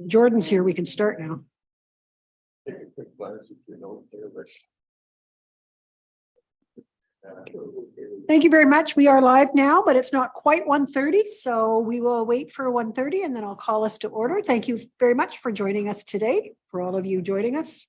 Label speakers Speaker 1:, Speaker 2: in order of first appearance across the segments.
Speaker 1: Jordan's here. We can start now. Thank you very much. We are live now, but it's not quite 1:30, so we will wait for 1:30 and then I'll call us to order. Thank you very much for joining us today, for all of you joining us.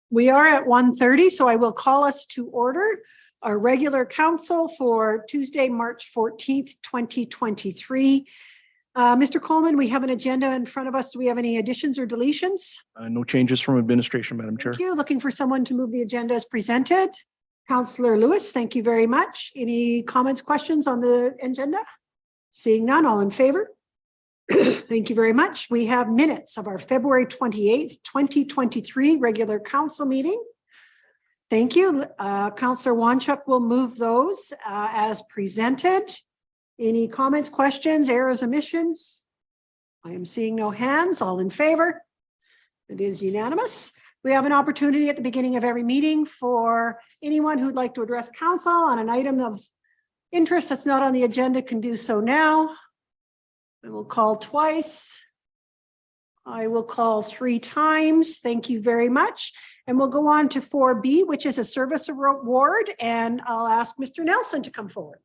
Speaker 1: We are at 1:30, so I will call us to order. Our regular council for Tuesday, March 14th, 2023. Mr. Coleman, we have an agenda in front of us. Do we have any additions or deletions?
Speaker 2: No changes from administration, Madam Chair.
Speaker 1: Thank you. Looking for someone to move the agenda as presented. Councillor Lewis, thank you very much. Any comments, questions on the agenda? Seeing none, all in favor? Thank you very much. We have minutes of our February 28th, 2023 regular council meeting. Thank you. Councillor Wanchuk will move those as presented. Any comments, questions, errors, omissions? I am seeing no hands. All in favor? It is unanimous. We have an opportunity at the beginning of every meeting for anyone who'd like to address council on an item of interest that's not on the agenda can do so now. I will call twice. I will call 3 times. Thank you very much. And we'll go on to 4B, which is a service award. And I'll ask Mr. Nelson to come forward.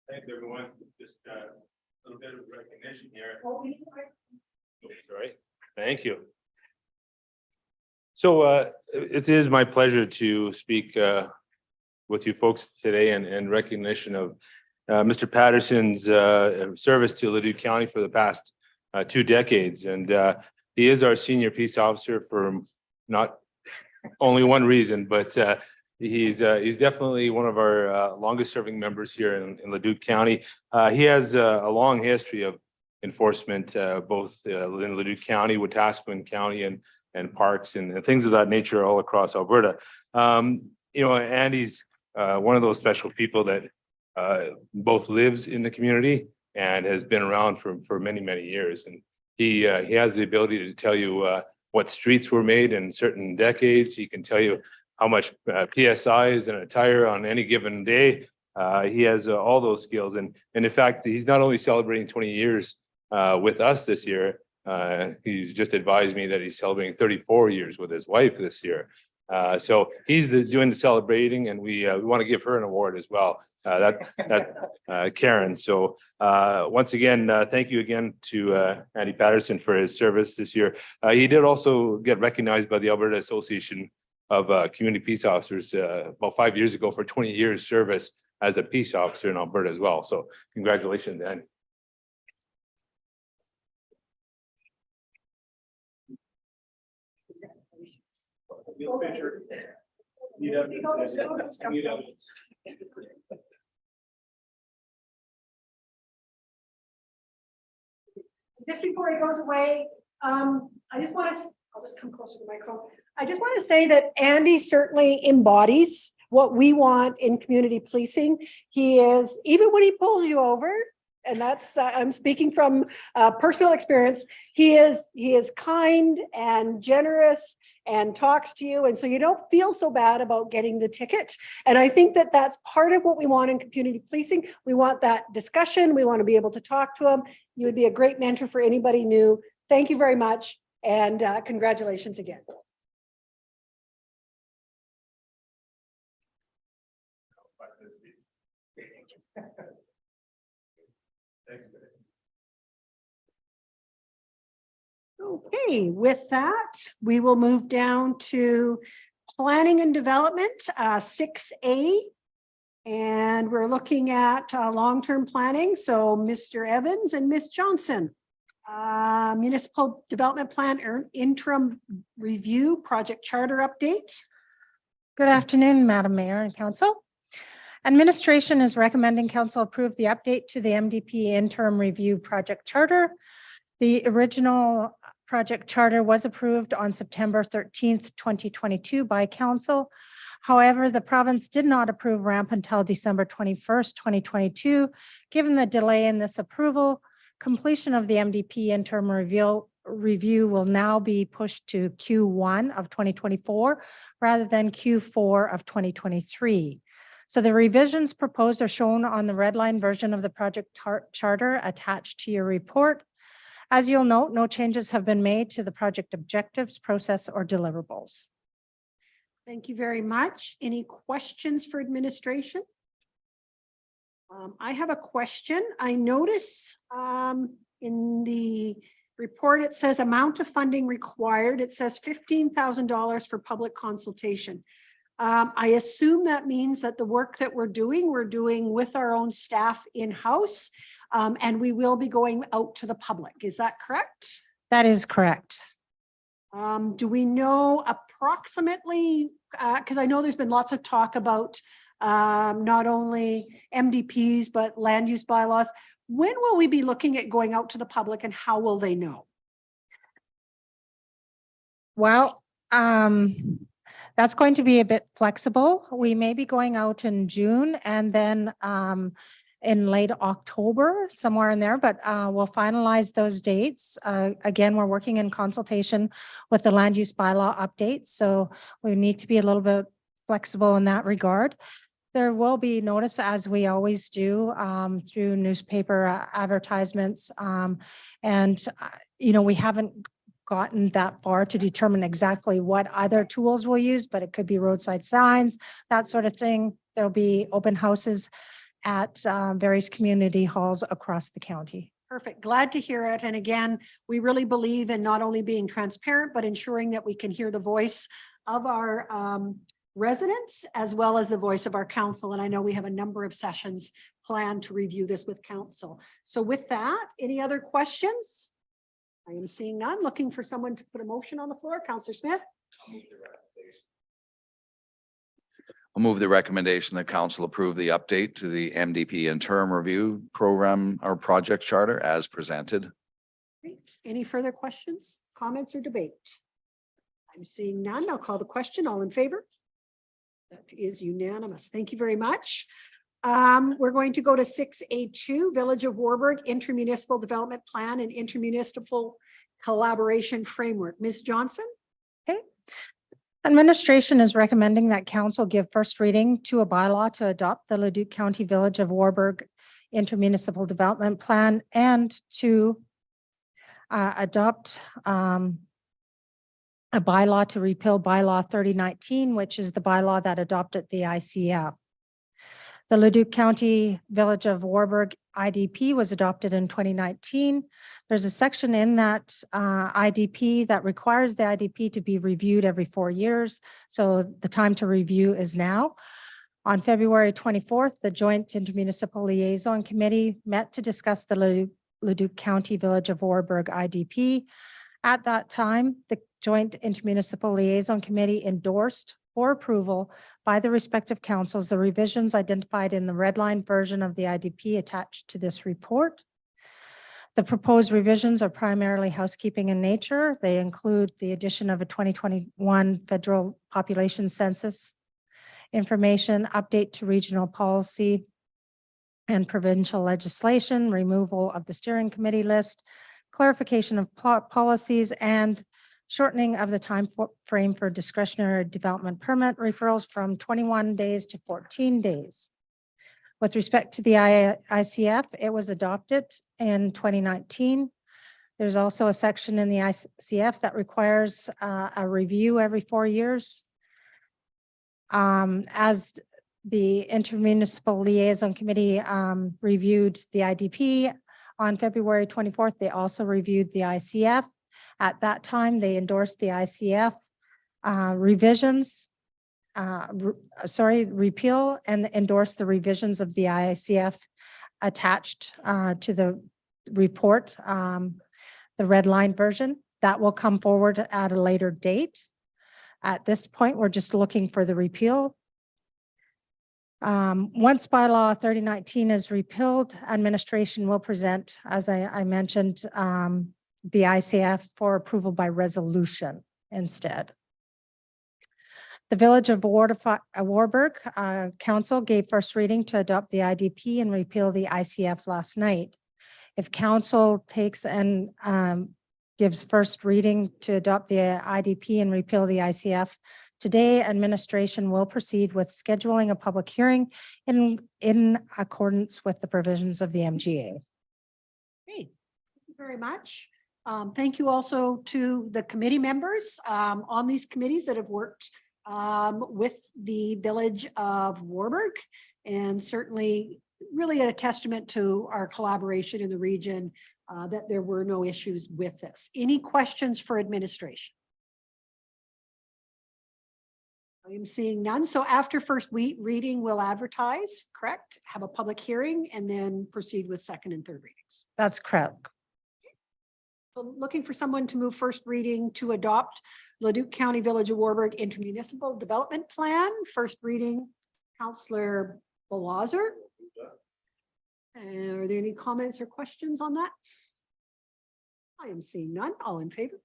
Speaker 3: Thanks, everyone. Just a little bit of recognition here. Sorry. Thank you. So it is my pleasure to speak with you folks today and recognition of Mr. Patterson's service to Leduc County for the past 2 decades. And he is our senior peace officer for not only one reason, but he's definitely one of our longest serving members here in Leduc County. He has a long history of enforcement, both in Leduc County, Wetaskiwin County, and parks and things of that nature all across Alberta. You know, Andy's one of those special people that both lives in the community and has been around for many, many years. And he has the ability to tell you what streets were made in certain decades. He can tell you how much PSI is in a tire on any given day. He has all those skills. And in fact, he's not only celebrating 20 years with us this year, he's just advised me that he's celebrating 34 years with his wife this year. So he's doing the celebrating, and we want to give her an award as well, Karen. So once again, thank you again to Andy Patterson for his service this year. He did also get recognized by the Alberta Association of Community Peace Officers about 5 years ago for 20 years service as a peace officer in Alberta as well. So congratulations, Andy.
Speaker 1: Just before he goes away, I just want to, I'll just come closer to the microphone. I just want to say that Andy certainly embodies what we want in community policing. He is, even when he pulls you over, and that's, I'm speaking from personal experience, he is kind and generous and talks to you. And so you don't feel so bad about getting the ticket. And I think that that's part of what we want in community policing. We want that discussion. We want to be able to talk to him. You would be a great mentor for anybody new. Thank you very much. And congratulations again. Okay, with that, we will move down to planning and development, 6A. And we're looking at long-term planning. So Mr. Evans and Ms. Johnson, municipal development plan interim review, project charter update.
Speaker 4: Good afternoon, Madam Mayor and Council. Administration is recommending Council approve the update to the MDP interim review project charter. The original project charter was approved on September 13th, 2022 by Council. However, the province did not approve ramp until December 21st, 2022. Given the delay in this approval, completion of the MDP interim review will now be pushed to Q1 of 2024 rather than Q4 of 2023. So the revisions proposed are shown on the red line version of the project charter attached to your report. As you'll note, no changes have been made to the project objectives, process, or deliverables.
Speaker 1: Thank you very much. Any questions for administration? I have a question. I notice in the report, it says amount of funding required. It says $15,000 for public consultation. I assume that means that the work that we're doing with our own staff in-house, and we will be going out to the public. Is that correct?
Speaker 4: That is correct.
Speaker 1: Do we know approximately, because I know there's been lots of talk about not only MDPs, but land use bylaws. When will we be looking at going out to the public and how will they know?
Speaker 4: Well, that's going to be a bit flexible. We may be going out in June and then in late October, somewhere in there, but we'll finalize those dates. Again, we're working in consultation with the land use bylaw updates, so we need to be a little bit flexible in that regard. There will be notice, as we always do, through newspaper advertisements. We haven't gotten that far to determine exactly what other tools we'll use, but it could be roadside signs, that sort of thing. There'll be open houses at various community halls across the county.
Speaker 1: Perfect. Glad to hear it. And again, we really believe in not only being transparent, but ensuring that we can hear the voice of our residents as well as the voice of our council. And I know we have a number of sessions planned to review this with council. So with that, any other questions? I am seeing none. Looking for someone to put a motion on the floor. Councillor Smith.
Speaker 5: I'll move the recommendation that council approve the update to the MDP interim review program or project charter as presented.
Speaker 1: Great. Any further questions, comments, or debate? I'm seeing none. I'll call the question. All in favor? That is unanimous. Thank you very much. We're going to go to 6A2, Village of Warburg Intermunicipal Development Plan and Intermunicipal Collaboration Framework. Ms. Johnson?
Speaker 4: Okay. Administration is recommending that council give first reading to a bylaw to adopt the Leduc County Village of Warburg Intermunicipal Development Plan and to adopt a bylaw to repeal bylaw 3019, which is the bylaw that adopted the ICF. The Leduc County Village of Warburg IDP was adopted in 2019. There's a section in that IDP that requires the IDP to be reviewed every 4 years. So the time to review is now. On February 24th, the Joint Intermunicipal Liaison Committee met to discuss the Leduc County Village of Warburg IDP. At that time, the Joint Intermunicipal Liaison Committee endorsed for approval by the respective councils the revisions identified in the red line version of the IDP attached to this report. The proposed revisions are primarily housekeeping in nature. They include the addition of a 2021 federal population census information, update to regional policy and provincial legislation, removal of the steering committee list, clarification of policies, and shortening of the time frame for discretionary development permit referrals from 21 days to 14 days. With respect to the ICF, it was adopted in 2019. There's also a section in the ICF that requires a review every 4 years. As the Intermunicipal Liaison Committee reviewed the IDP on February 24th, they also reviewed the ICF. At that time, they endorsed the ICF repeal and endorsed the revisions of the ICF attached to the report, the red line version. That will come forward at a later date. At this point, we're just looking for the repeal. Once bylaw 3019 is repealed, administration will present, as I mentioned, the ICF for approval by resolution instead. The Village of Warburg Council gave first reading to adopt the IDP and repeal the ICF last night. If council takes and gives first reading to adopt the IDP and repeal the ICF. Today, administration will proceed with scheduling a public hearing in accordance with the provisions of the MGA.
Speaker 1: Great. Thank you very much. Thank you also to the committee members on these committees that have worked with the village of Warburg, and certainly really a testament to our collaboration in the region that there were no issues with this. Any questions for administration? I am seeing none. So after first reading, we'll advertise, correct? Have a public hearing and then proceed with second and third readings.
Speaker 4: That's correct.
Speaker 1: So looking for someone to move first reading to adopt Leduc County Village of Warburg Intermunicipal Development Plan. First reading, Councillor Balazer. Are there any comments or questions on that? I am seeing none. All in favor?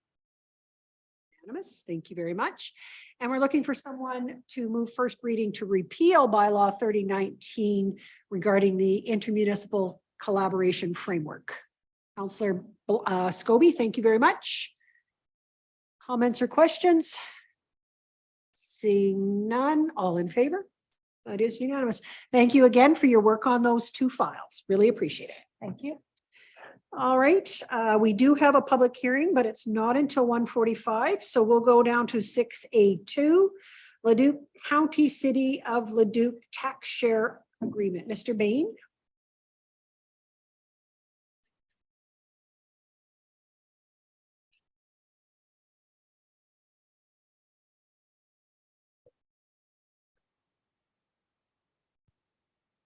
Speaker 1: Unanimous. Thank you very much. And we're looking for someone to move first reading to repeal bylaw 3019 regarding the intermunicipal collaboration framework. Councillor Scobie, thank you very much. Comments or questions? Seeing none, all in favor? That is unanimous. Thank you again for your work on those two files. Really appreciate it.
Speaker 4: Thank you.
Speaker 1: All right, we do have a public hearing, but it's not until 1:45. So we'll go down to 6A2, Leduc County City of Leduc Tax Share Agreement. Mr. Bain.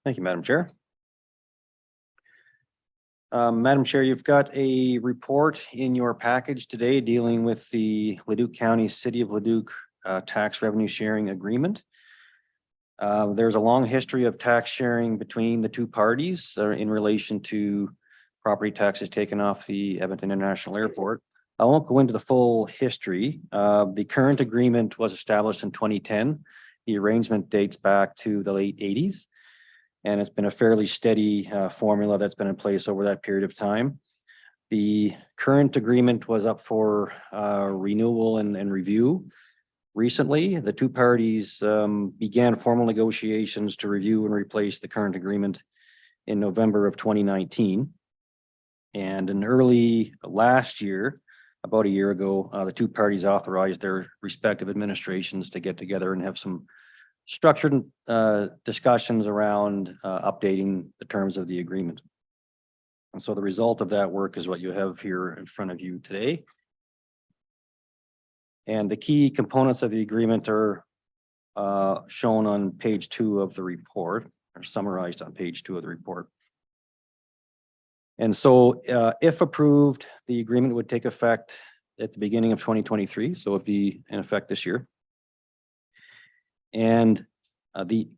Speaker 6: Thank you, Madam Chair. Madam Chair, you've got a report in your package today dealing with the Leduc County City of Leduc Tax Revenue Sharing Agreement. There's a long history of tax sharing between the two parties in relation to property taxes taken off the Edmonton International Airport. I won't go into the full history. The current agreement was established in 2010. The arrangement dates back to the late 80s. And it's been a fairly steady formula that's been in place over that period of time. The current agreement was up for renewal and review recently. The two parties began formal negotiations to review and replace the current agreement in November of 2019. And in early last year, about a year ago, the two parties authorized their respective administrations to get together and have some structured discussions around updating the terms of the agreement. And so the result of that work is what you have here in front of you today. And the key components of the agreement are shown on page 2 of the report, or summarized on page 2 of the report. And so if approved, the agreement would take effect at the beginning of 2023. So it'd be in effect this year. And the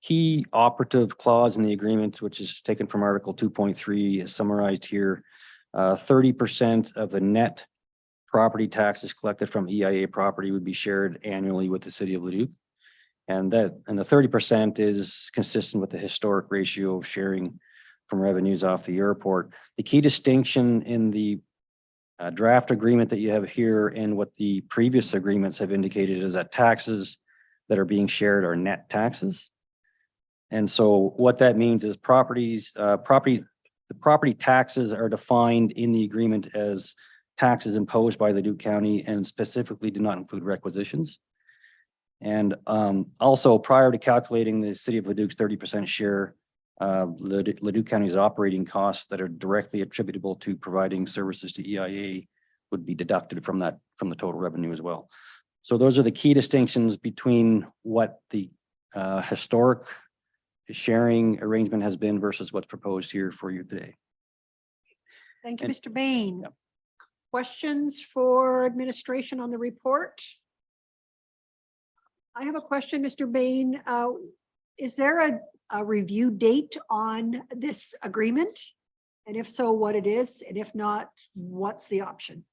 Speaker 6: key operative clause in the agreement, which is taken from Article 2.3, is summarized here. 30% of the net property taxes collected from EIA property would be shared annually with the City of Leduc. And the 30% is consistent with the historic ratio of sharing from revenues off the airport. The key distinction in the draft agreement that you have here and what the previous agreements have indicated is that taxes that are being shared are net taxes. And so what that means is the property taxes are defined in the agreement as taxes imposed by Leduc County and specifically do not include requisitions. And also prior to calculating the City of Leduc's 30% share, Leduc County's operating costs that are directly attributable to providing services to EIA would be deducted from the total revenue as well. So those are the key distinctions between what the historic sharing arrangement has been versus what's proposed here for you today.
Speaker 1: Thank you, Mr. Bain. Yep. Questions for administration on the report? I have a question, Mr. Bain. Is there a review date on this agreement? And if so, what it is? And if not, what's the option?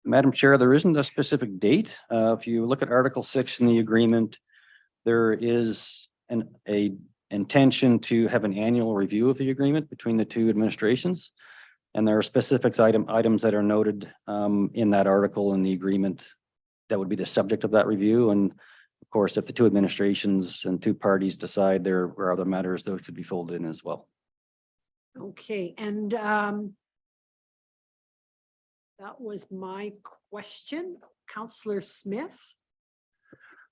Speaker 6: Madam Chair, there isn't a specific date. If you look at Article 6 in the agreement, there is an intention to have an annual review of the agreement between the two administrations. And there are items that are noted in that article in the agreement that would be the subject of that review. And of course, if the two administrations and two parties decide there are other matters, those could be folded in as well.
Speaker 1: Okay, and that was my question. Councillor Smith?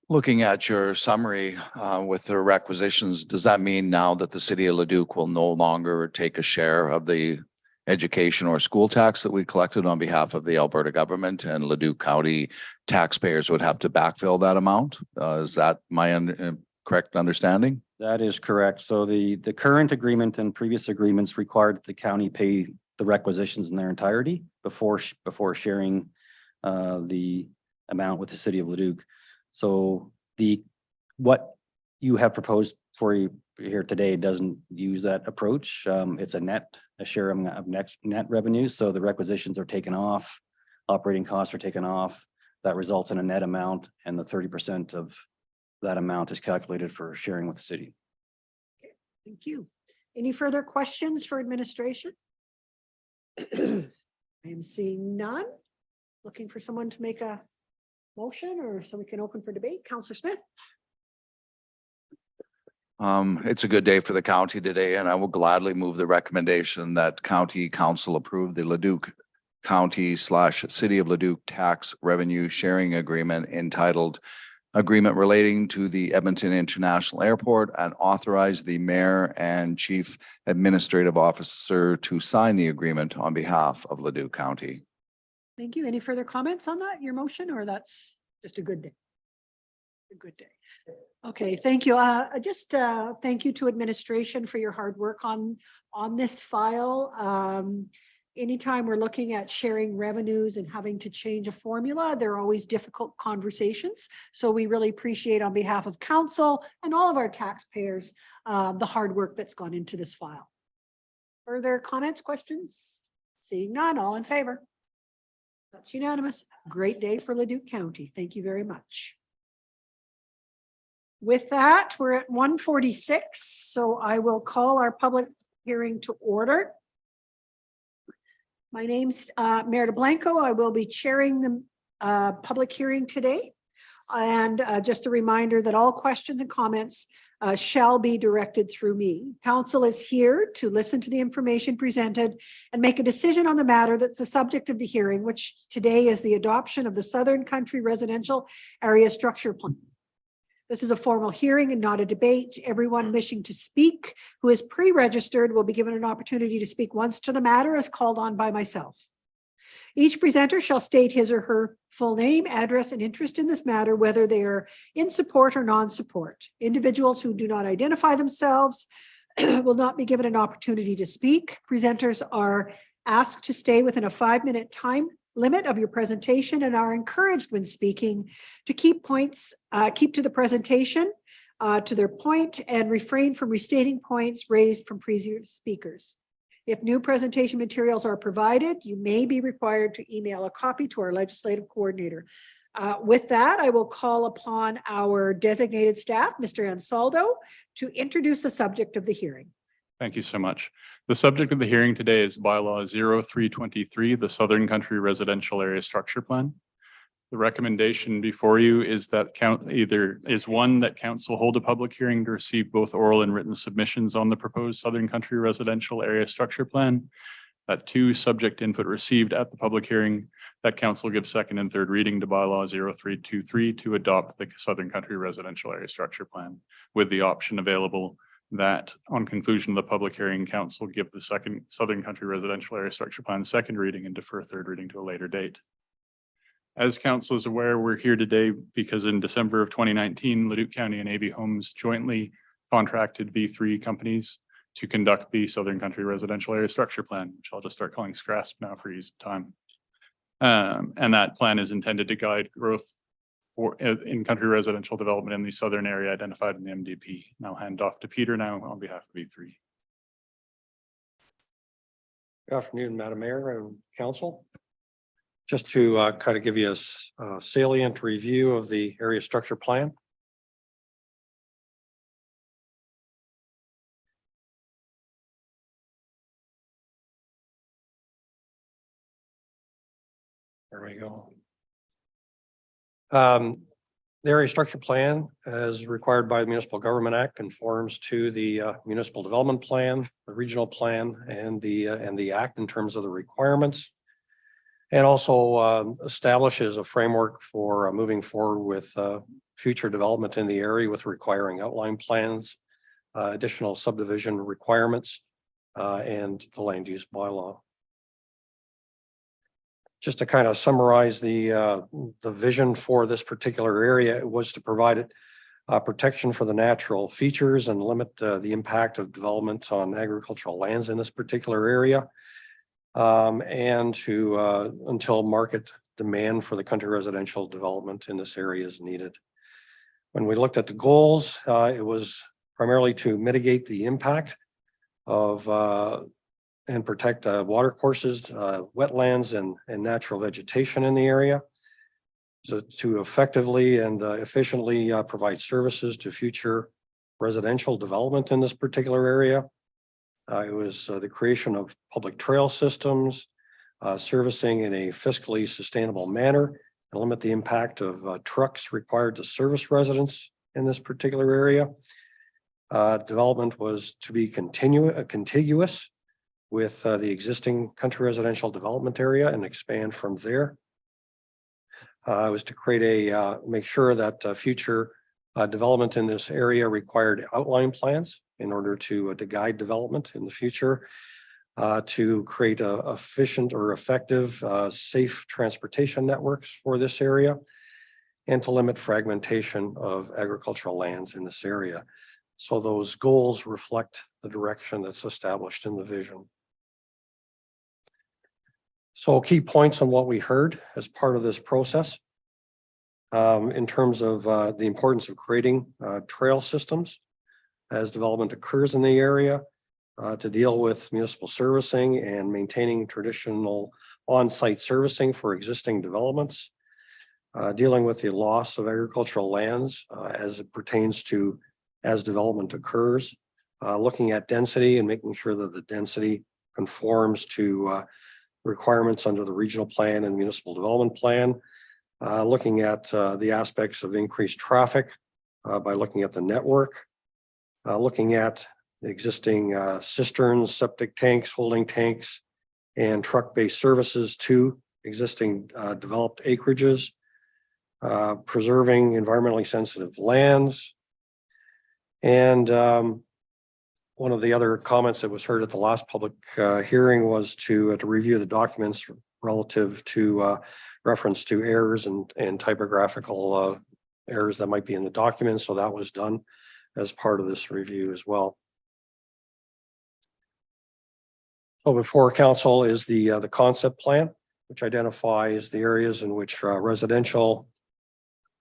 Speaker 5: Looking at your summary with the requisitions, does that mean now that the city of Leduc will no longer take a share of the education or school tax that we collected on behalf of the Alberta government, and Leduc County taxpayers would have to backfill that amount? Is that my correct understanding?
Speaker 6: That is correct. So the current agreement and previous agreements required that the county pay the requisitions in their entirety before sharing the amount with the city of Leduc. So what you have proposed for you here today doesn't use that approach. It's a share of net revenue. So the requisitions are taken off, operating costs are taken off. That results in a net amount, and the 30% of that amount is calculated for sharing with the city.
Speaker 1: Okay, thank you. Any further questions for administration? I am seeing none. Looking for someone to make a motion or so we can open for debate. Councillor Smith?
Speaker 5: It's a good day for the county today, and I will gladly move the recommendation that county council approve the Leduc County / City of Leduc Tax Revenue Sharing Agreement entitled Agreement Relating to the Edmonton International Airport, and authorize the mayor and chief administrative officer to sign the agreement on behalf of Leduc County.
Speaker 1: Thank you. Any further comments on that, your motion, or that's just a good day? A good day. Okay, thank you. Just thank you to administration for your hard work on this file. Anytime we're looking at sharing revenues and having to change a formula, there are always difficult conversations. So we really appreciate, on behalf of council and all of our taxpayers, the hard work that's gone into this file. Further comments, questions? Seeing none, all in favor? That's unanimous. Great day for Leduc County. Thank you very much. With that, we're at 1:46, so I will call our public hearing to order. My name's Merida Blanco. I will be chairing the public hearing today. And just a reminder that all questions and comments shall be directed through me. Council is here to listen to the information presented and make a decision on the matter that's the subject of the hearing, which today is the adoption of the Southern Country Residential Area Structure Plan. This is a formal hearing and not a debate. Everyone wishing to speak who is pre-registered will be given an opportunity to speak once to the matter as called on by myself. Each presenter shall state his or her full name, address, and interest in this matter, whether they are in support or non-support. Individuals who do not identify themselves will not be given an opportunity to speak. Presenters are asked to stay within a 5-minute time limit of your presentation and are encouraged when speaking to keep to the presentation, to their point, and refrain from restating points raised from previous speakers. If new presentation materials are provided, you may be required to email a copy to our legislative coordinator. With that, I will call upon our designated staff, Mr. Ansaldo, to introduce the subject of the hearing.
Speaker 7: Thank you so much. The subject of the hearing today is bylaw 0323, the Southern Country Residential Area Structure Plan. The recommendation before you is that that council hold a public hearing to receive both oral and written submissions on the proposed Southern Country Residential Area Structure Plan. That 2, subject input received at the public hearing, that council gives second and third reading to bylaw 0323 to adopt the Southern Country Residential Area Structure Plan, with the option available that on conclusion of the public hearing, council give the second Southern Country Residential Area Structure Plan second reading and defer third reading to a later date. As council is aware, we're here today because in December of 2019, Leduc County and AB Homes jointly contracted V3 companies to conduct the Southern Country Residential Area Structure Plan, which I'll just start calling SCRASP now for ease of time. And that plan is intended to guide growth in country residential development in the southern area identified in the MDP. And I'll hand off to Peter now on behalf of V3.
Speaker 8: Good afternoon, Madam Mayor and Council. Just to kind of give you a salient review of the area structure plan. There we go. The area structure plan, as required by the Municipal Government Act, conforms to the municipal development plan, the regional plan, and the act in terms of the requirements. And also establishes a framework for moving forward with future development in the area with requiring outline plans, additional subdivision requirements, and the land use bylaw. Just to kind of summarize the vision for this particular area, it was to provide protection for the natural features and limit the impact of development on agricultural lands in this particular area. And to until market demand for the country residential development in this area is needed. When we looked at the goals, it was primarily to mitigate the impact of and protect water courses, wetlands, and natural vegetation in the area. So to effectively and efficiently provide services to future residential development in this particular area. It was the creation of public trail systems, servicing in a fiscally sustainable manner, and limit the impact of trucks required to service residents in this particular area. Development was to be contiguous with the existing country residential development area and expand from there. It was to create make sure that future development in this area required outline plans in order to guide development in the future, to create efficient or effective safe transportation networks for this area, and to limit fragmentation of agricultural lands in this area. So those goals reflect the direction that's established in the vision. So key points on what we heard as part of this process. In terms of the importance of creating trail systems as development occurs in the area, to deal with municipal servicing and maintaining traditional on-site servicing for existing developments, dealing with the loss of agricultural lands as it pertains to as development occurs, looking at density and making sure that the density conforms to requirements under the regional plan and municipal development plan, looking at the aspects of increased traffic by looking at the network, looking at the existing cisterns, septic tanks, holding tanks, and truck-based services to existing developed acreages, preserving environmentally sensitive lands. And one of the other comments that was heard at the last public hearing was to review the documents relative to reference to errors and typographical errors that might be in the document. So that was done as part of this review as well. So before council is the concept plan, which identifies the areas in which residential,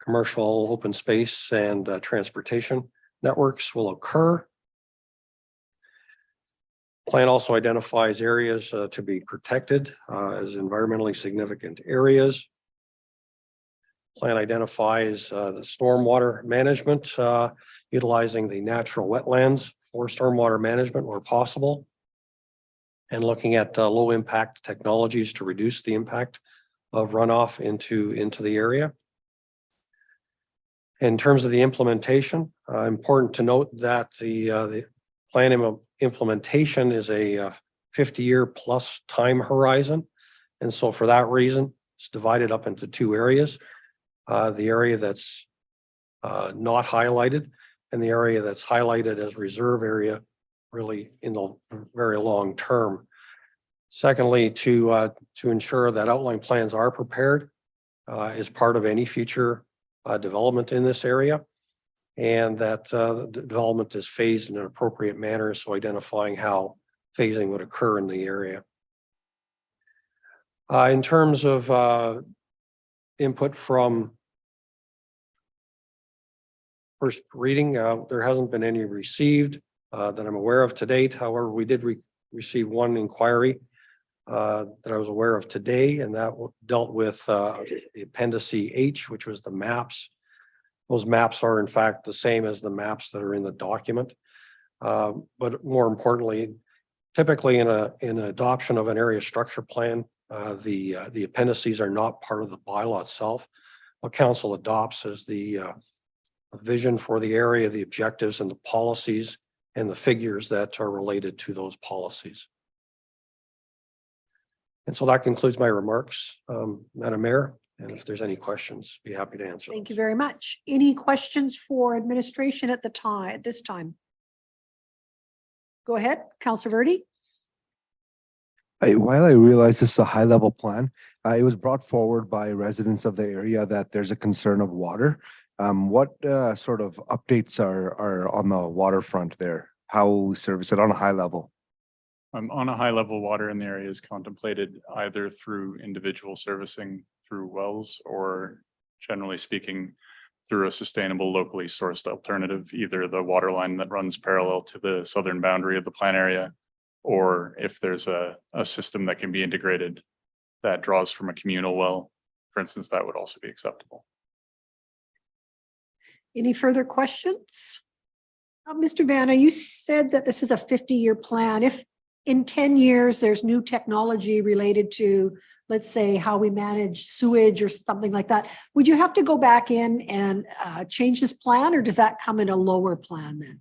Speaker 8: commercial, open space, and transportation networks will occur. Plan also identifies areas to be protected as environmentally significant areas. Plan identifies the stormwater management, utilizing the natural wetlands for stormwater management where possible, and looking at low impact technologies to reduce the impact of runoff into the area. In terms of the implementation, important to note that the plan implementation is a 50-year plus time horizon. And so for that reason, it's divided up into two areas. The area that's not highlighted and the area that's highlighted as reserve area really in the very long term. Secondly, to ensure that outline plans are prepared as part of any future development in this area, and that the development is phased in an appropriate manner, so identifying how phasing would occur in the area. In terms of input from first reading, there hasn't been any received that I'm aware of to date. However, we did receive one inquiry that I was aware of today, and that dealt with the Appendix H, which was the maps. Those maps are in fact the same as the maps that are in the document. But more importantly, typically in an adoption of an area structure plan, The appendices are not part of the bylaw itself. What council adopts is the vision for the area, the objectives and the policies and the figures that are related to those policies. And so that concludes my remarks, Madam Mayor. And if there's any questions, be happy to answer.
Speaker 1: Thank you
Speaker 8: those.
Speaker 1: very much. Any questions for administration at this time? Go ahead, Councillor Verdi.
Speaker 9: While I realize this is a high level plan, it was brought forward by residents of the area that there's a concern of water. What sort of updates are on the waterfront there? How we service it on a high level?
Speaker 7: On a high level, water in the area is contemplated either through individual servicing through wells or generally speaking through a sustainable locally sourced alternative, either the water line that runs parallel to the southern boundary of the plan area, or if there's a system that can be integrated that draws from a communal well, for instance, that would also be acceptable.
Speaker 1: Any further questions? Mr. Vanna, you said that this is a 50-year plan. If in 10 years there's new technology related to, let's say, how we manage sewage or something like that, would you have to go back in and change this plan, or does that come in a lower plan then?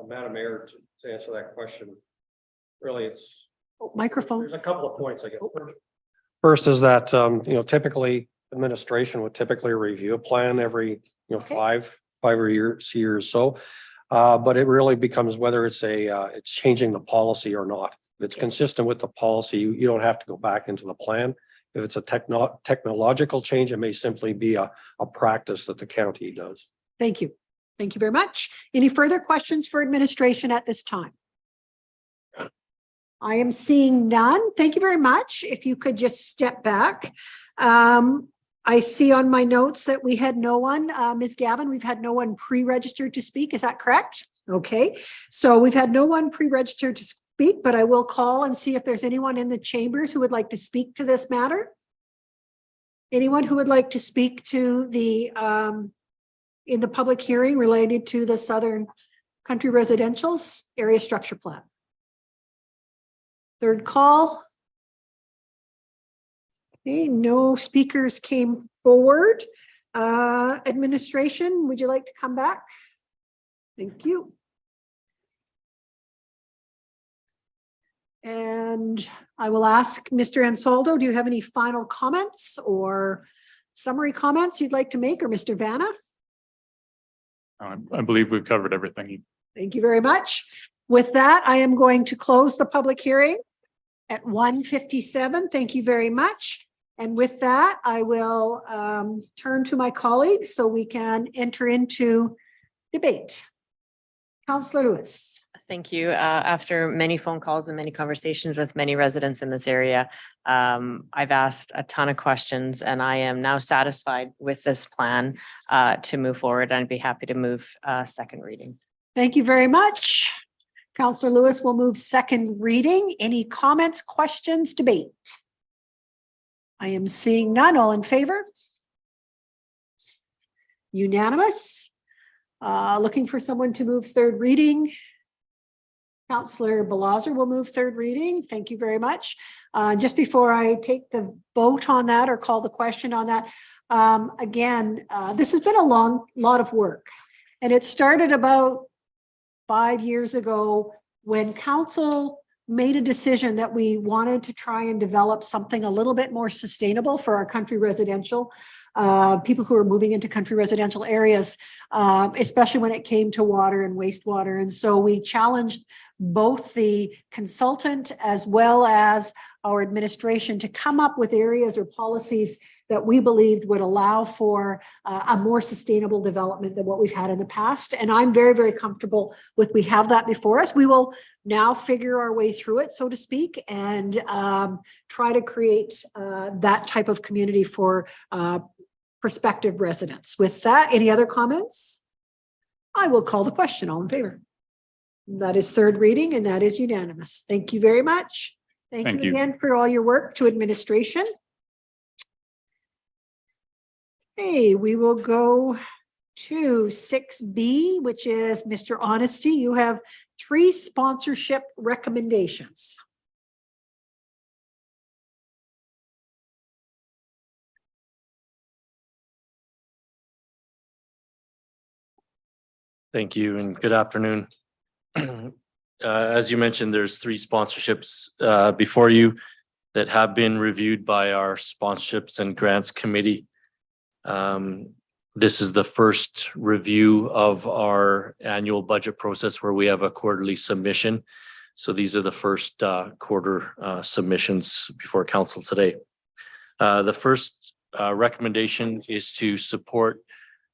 Speaker 8: Madam Mayor, to answer that question, really it's
Speaker 1: Microphone.
Speaker 8: there's a couple of points I guess. First is that typically administration would typically review a plan every
Speaker 1: Okay.
Speaker 8: five years so. But it really becomes whether it's it's changing the policy or not. If it's consistent with the policy, you don't have to go back into the plan. If it's a technological change, it may simply be a practice that the county does.
Speaker 1: Thank you. Thank you very much. Any further questions for administration at this time? I am seeing none. Thank you very much. If you could just step back. I see on my notes that we had no one, Ms. Gavin, we've had no one pre-registered to speak. Is that correct? Okay. So we've had no one pre-registered to speak, but I will call and see if there's anyone in the chambers who would like to speak to this matter. Anyone who would like to speak to the, in the public hearing related to the Southern Country Residential's area structure plan? Third call. Okay, no speakers came forward. Administration, would you like to come back? Thank you. And I will ask Mr. Ansaldo, do you have any final comments or summary comments you'd like to make, or Mr. Vanna?
Speaker 7: I believe we've covered everything.
Speaker 1: Thank you very much. With that, I am going to close the public hearing at 1:57. Thank you very much. And with that, I will turn to my colleagues so we can enter into debate. Councillor Lewis.
Speaker 10: Thank you. After many phone calls and many conversations with many residents in this area, I've asked a ton of questions and I am now satisfied with this plan to move forward. I'd be happy to move second reading.
Speaker 1: Thank you very much. Councillor Lewis will move second reading. Any comments, questions, debate? I am seeing none. All in favor? Unanimous. Looking for someone to move third reading. Councillor Balazer will move third reading. Thank you very much. Just before I take the vote on that or call the question on that, again, this has been a lot of work, and it started about 5 years ago when council made a decision that we wanted to try and develop something a little bit more sustainable for our country residential, people who are moving into country residential areas, especially when it came to water and wastewater. And so we challenged both the consultant as well as our administration to come up with areas or policies that we believed would allow for a more sustainable development than what we've had in the past. And I'm very, very comfortable with we have that before us. We will now figure our way through it, so to speak, and try to create that type of community for prospective residents. With that, any other comments? I will call the question. All in favor? That is third reading, and that is unanimous. Thank you very much. Thank you again for all your work to administration. Okay, we will go to 6B, which is Mr. Honesty. You have 3 sponsorship recommendations.
Speaker 11: Thank you and good afternoon. As you mentioned, there's 3 sponsorships before you that have been reviewed by our sponsorships and grants committee. This is the first review of our annual budget process where we have a quarterly submission. So these are the first quarter submissions before council today. The first recommendation is to support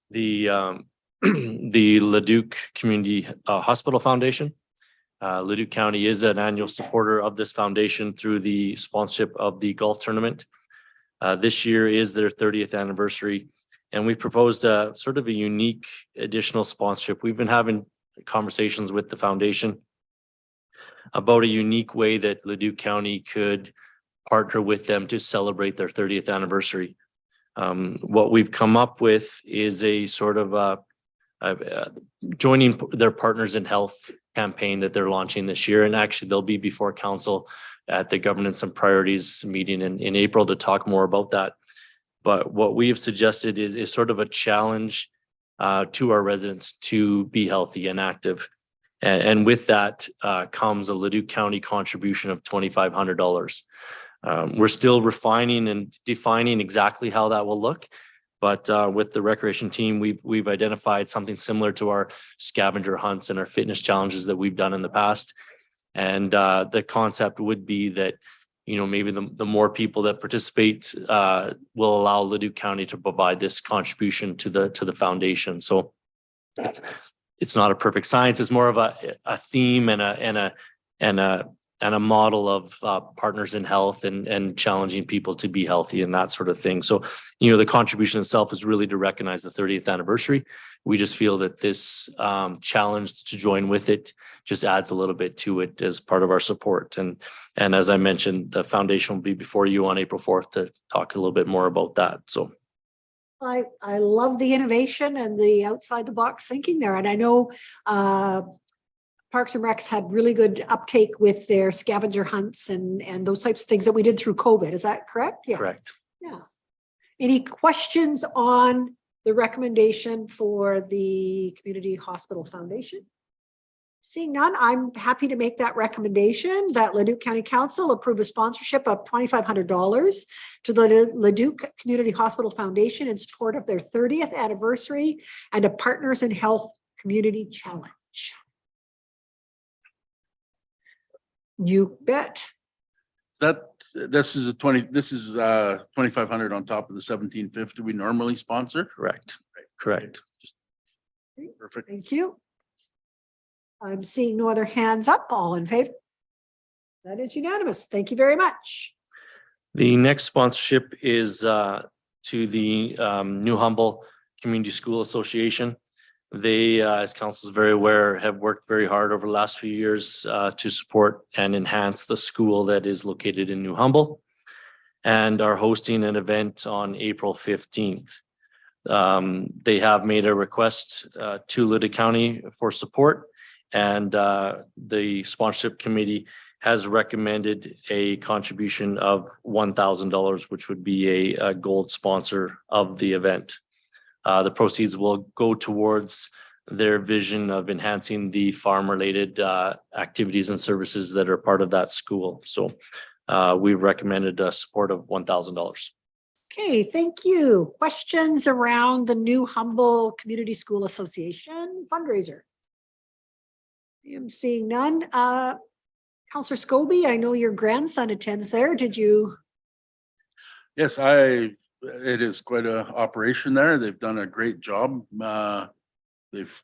Speaker 11: the the Leduc Community Hospital Foundation. Leduc County is an annual supporter of this foundation through the sponsorship of the golf tournament. This year is their 30th anniversary, and we proposed a sort of a unique additional sponsorship. We've been having conversations with the foundation about a unique way that Leduc County could partner with them to celebrate their 30th anniversary. What we've come up with is a sort of joining their Partners in Health campaign that they're launching this year. And actually they'll be before council at the governance and priorities meeting in April to talk more about that. But what we have suggested is sort of a challenge to our residents to be healthy and active. And with that comes a Leduc County contribution of $2,500. We're still refining and defining exactly how that will look. But with the recreation team, we've identified something similar to our scavenger hunts and our fitness challenges that we've done in the past. And the concept would be that, you know, maybe the more people that participate will allow Leduc County to provide this contribution to the foundation. So it's not a perfect science. It's more of a theme and a model of partners in health and challenging people to be healthy and that sort of thing. So, you know, the contribution itself is really to recognize the 30th anniversary. We just feel that this challenge to join with it just adds a little bit to it as part of our support. And as I mentioned, the foundation will be before you on April 4th to talk a little bit more about that. So
Speaker 1: I love the innovation and the outside the box thinking there. And I know Parks and Recs had really good uptake with their scavenger hunts and those types of things that we did through COVID. Is that correct? Yeah.
Speaker 11: correct.
Speaker 1: Yeah. Any questions on the recommendation for the Community Hospital Foundation? Seeing none, I'm happy to make that recommendation that Leduc County Council approve a sponsorship of $2,500 to the Leduc Community Hospital Foundation in support of their 30th anniversary and a Partners in Health Community Challenge. You bet.
Speaker 12: This is 2,500 on top of the 1,750 we normally sponsor.
Speaker 11: Correct. Correct.
Speaker 12: Perfect.
Speaker 1: Thank you. I'm seeing no other hands up. All in favor? That is unanimous. Thank you very much.
Speaker 11: The next sponsorship is to the New Humble Community School Association. They, as council is very aware, have worked very hard over the last few years to support and enhance the school that is located in New Humble and are hosting an event on April 15th. They have made a request to Leduc County for support, and the sponsorship committee has recommended a contribution of $1,000, which would be a gold sponsor of the event. The proceeds will go towards their vision of enhancing the farm-related activities and services that are part of that school. So we've recommended a support of $1,000.
Speaker 1: Okay, thank you. Questions around the New Humble Community School Association fundraiser? I am seeing none. Councillor Scobie, I know your grandson attends there. Did you?
Speaker 12: Yes, it is quite an operation there. They've done a great job. They've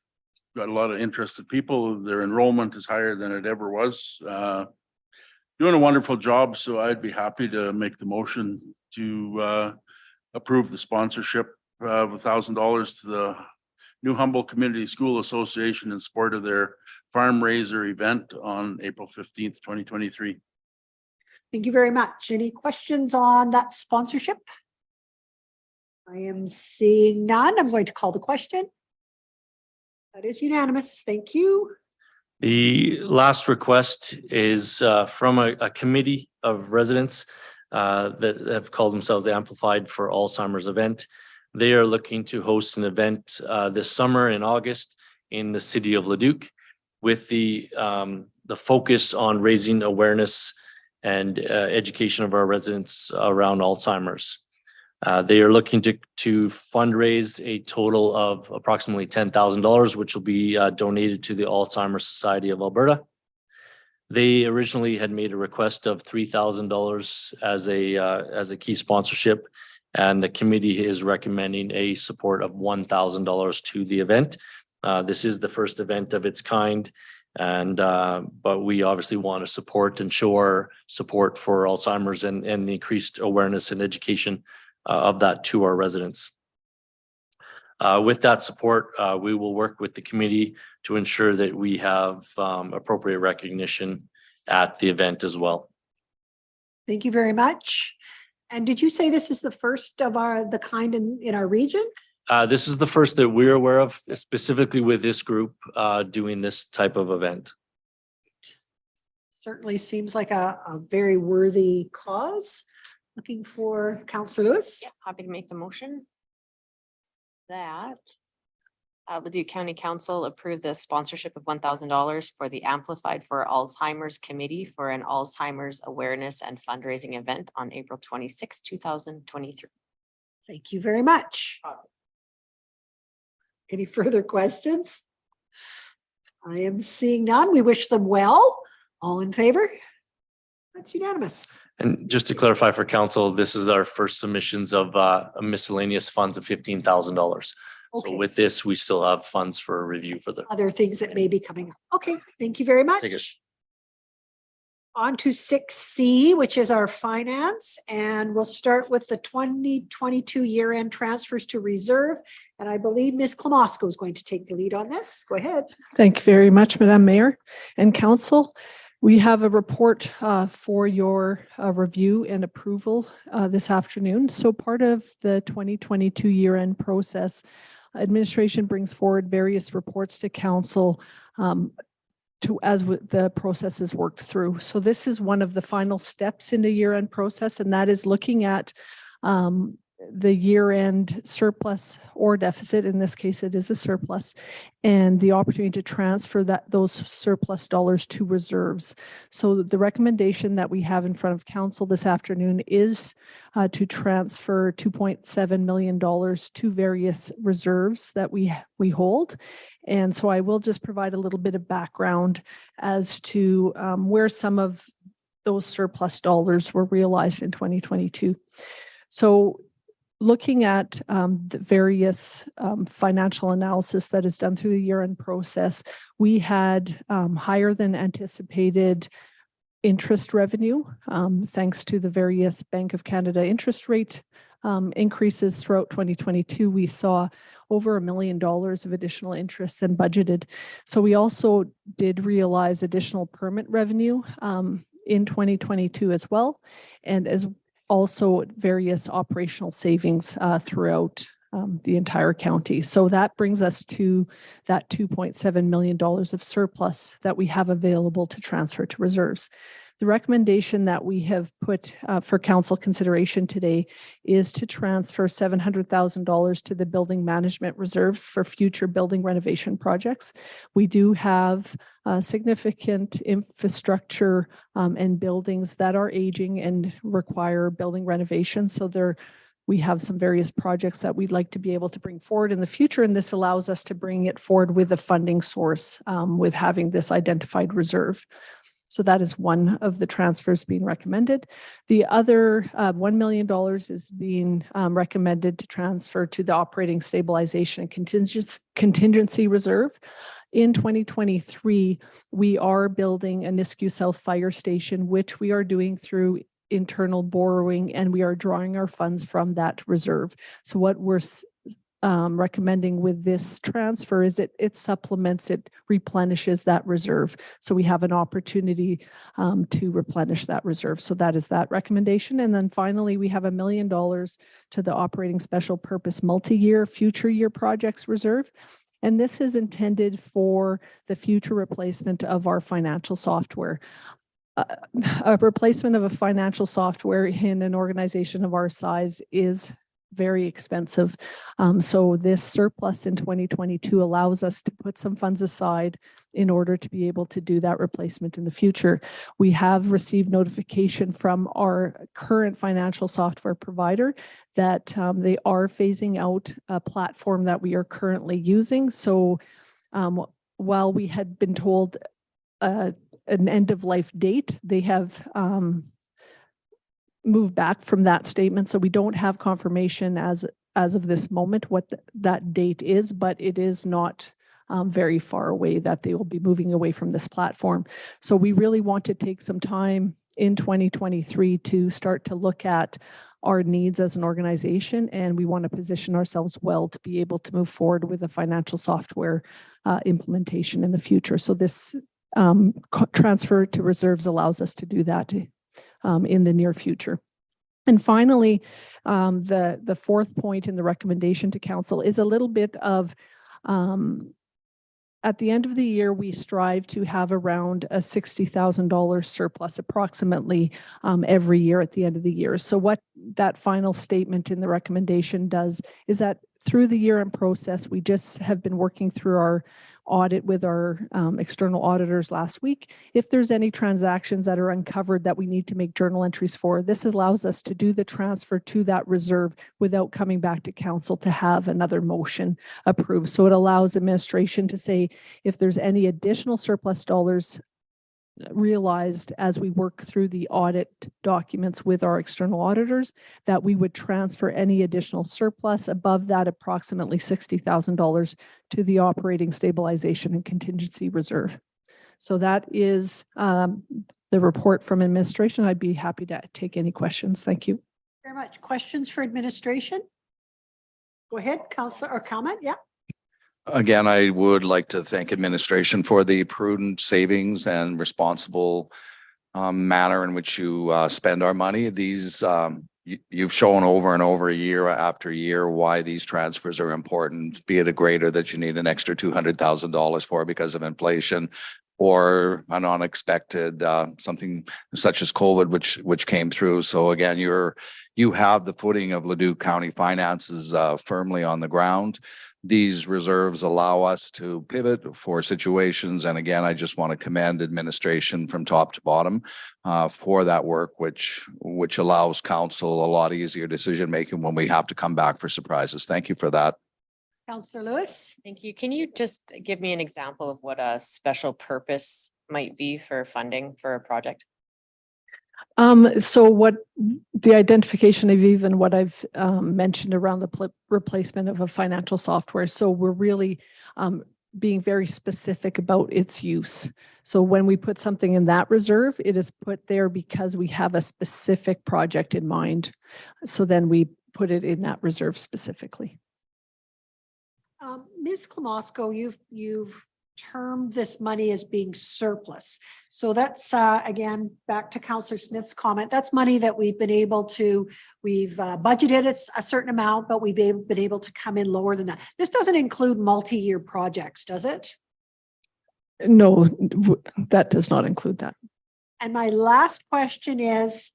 Speaker 12: got a lot of interested people. Their enrollment is higher than it ever was. Doing a wonderful job. So I'd be happy to make the motion to approve the sponsorship of $1,000 to the New Humble Community School Association in support of their farm raiser event on April 15th, 2023.
Speaker 1: Thank you very much. Any questions on that sponsorship? I am seeing none. I'm going to call the question. That is unanimous. Thank you.
Speaker 11: The last request is from a committee of residents that have called themselves the Amplified for Alzheimer's event. They are looking to host an event this summer in August in the city of Leduc with the focus on raising awareness and education of our residents around Alzheimer's. They are looking to fundraise a total of approximately $10,000, which will be donated to the Alzheimer's Society of Alberta. They originally had made a request of $3,000 as a key sponsorship, and the committee is recommending a support of $1,000 to the event. This is the first event of its kind, and but we obviously want to support and show our support for Alzheimer's and the increased awareness and education of that to our residents. With that support, we will work with the committee to ensure that we have appropriate recognition at the event as well.
Speaker 1: Thank you very much. And did you say this is the first of the kind in our region?
Speaker 11: This is the first that we're aware of, specifically with this group doing this type of event.
Speaker 1: Certainly seems like a very worthy cause. Looking for Councillor Lewis.
Speaker 10: Yeah, happy to make the motion. That Leduc County Council approved the sponsorship of $1,000 for the Amplified for Alzheimer's Committee for an Alzheimer's awareness and fundraising event on April 26, 2023.
Speaker 1: Thank you very much. Any further questions? I am seeing none. We wish them well. All in favor? That's unanimous.
Speaker 11: And just to clarify for council, this is our first submissions of miscellaneous funds of $15,000.
Speaker 1: Okay.
Speaker 11: So with this, we still have funds for review for the.
Speaker 1: Other things that may be coming up. Okay, thank you very much.
Speaker 11: Take it.
Speaker 1: On to 6C, which is our finance, and we'll start with the 2022 year-end transfers to reserve. And I believe Ms. Klamosko is going to take the lead on this. Go ahead.
Speaker 13: Thank you very much, Madam Mayor and Council. We have a report for your review and approval this afternoon. So part of the 2022 year-end process, administration brings forward various reports to council as the process is worked through. So this is one of the final steps in the year-end process, and that is looking at the year-end surplus or deficit. In this case, it is a surplus, and the opportunity to transfer those surplus dollars to reserves. So the recommendation that we have in front of council this afternoon is to transfer $2.7 million to various reserves that we hold. And so I will just provide a little bit of background as to where some of those surplus dollars were realized in 2022. So looking at the various financial analysis that is done through the year-end process, we had higher than anticipated interest revenue, thanks to the various Bank of Canada interest rate increases throughout 2022. We saw over $1 million of additional interest than budgeted. So we also did realize additional permit revenue in 2022 as well, and as also various operational savings throughout the entire county. So that brings us to that $2.7 million of surplus that we have available to transfer to reserves. The recommendation that we have put for council consideration today is to transfer $700,000 to the building management reserve for future building renovation projects. We do have significant infrastructure and buildings that are aging and require building renovation. So we have some various projects that we'd like to be able to bring forward in the future, and this allows us to bring it forward with a funding source with having this identified reserve. So that is one of the transfers being recommended. The other $1 million is being recommended to transfer to the operating stabilization and contingency reserve. In 2023, we are building a Nisku South Fire Station, which we are doing through internal borrowing, and we are drawing our funds from that reserve. So what we're recommending with this transfer is it supplements, it replenishes that reserve. So we have an opportunity to replenish that reserve. So that is that recommendation. And then finally, we have $1 million to the operating special purpose multi-year future year projects reserve. And this is intended for the future replacement of our financial software. A replacement of a financial software in an organization of our size is very expensive. So this surplus in 2022 allows us to put some funds aside in order to be able to do that replacement in the future. We have received notification from our current financial software provider that they are phasing out a platform that we are currently using. So while we had been told an end of life date, they have moved back from that statement. So we don't have confirmation as of this moment what that date is, but it is not very far away that they will be moving away from this platform. So we really want to take some time in 2023 to start to look at our needs as an organization, and we want to position ourselves well to be able to move forward with a financial software implementation in the future. So this transfer to reserves allows us to do that in the near future. And finally, the fourth point in the recommendation to council is a little bit of at the end of the year, we strive to have around a $60,000 surplus approximately every year at the end of the year. So what that final statement in the recommendation does is that through the year-end process, we just have been working through our audit with our external auditors last week. If there's any transactions that are uncovered that we need to make journal entries for, this allows us to do the transfer to that reserve without coming back to council to have another motion approved. So it allows administration to say if there's any additional surplus dollars realized as we work through the audit documents with our external auditors, that we would transfer any additional surplus above that approximately $60,000 to the operating stabilization and contingency reserve. So that is the report from administration. I'd be happy to take any questions. Thank you.
Speaker 1: Very much. Questions for administration? Go ahead, Councillor, or comment. Yeah.
Speaker 5: Again, I would like to thank administration for the prudent savings and responsible manner in which you spend our money. These you've shown over and over year after year why these transfers are important, be it a grader that you need an extra $200,000 for because of inflation, or an unexpected something such as COVID, which came through. So again, you have the footing of Leduc County finances firmly on the ground. These reserves allow us to pivot for situations. And again, I just want to commend administration from top to bottom for that work, which allows council a lot easier decision making when we have to come back for surprises. Thank you for that.
Speaker 1: Councillor Lewis.
Speaker 10: Thank you. Can you just give me an example of what a special purpose might be for funding for a project?
Speaker 13: So what the identification of even what I've mentioned around the replacement of a financial software. So we're really being very specific about its use. So when we put something in that reserve, it is put there because we have a specific project in mind. So then we put it in that reserve specifically.
Speaker 1: Ms. Klamosko, you've termed this money as being surplus. So that's again, back to Councillor Smith's comment, that's money that we've budgeted a certain amount, but we've been able to come in lower than that. This doesn't include multi-year projects, does it?
Speaker 13: No, that does not include that.
Speaker 1: And my last question is,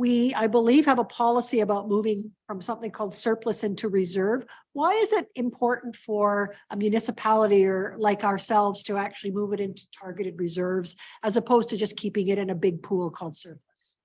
Speaker 1: I believe, have a policy about moving from something called surplus into reserve. Why is it important for a municipality or like ourselves to actually move it into targeted reserves as opposed to just keeping it in a big pool called surplus?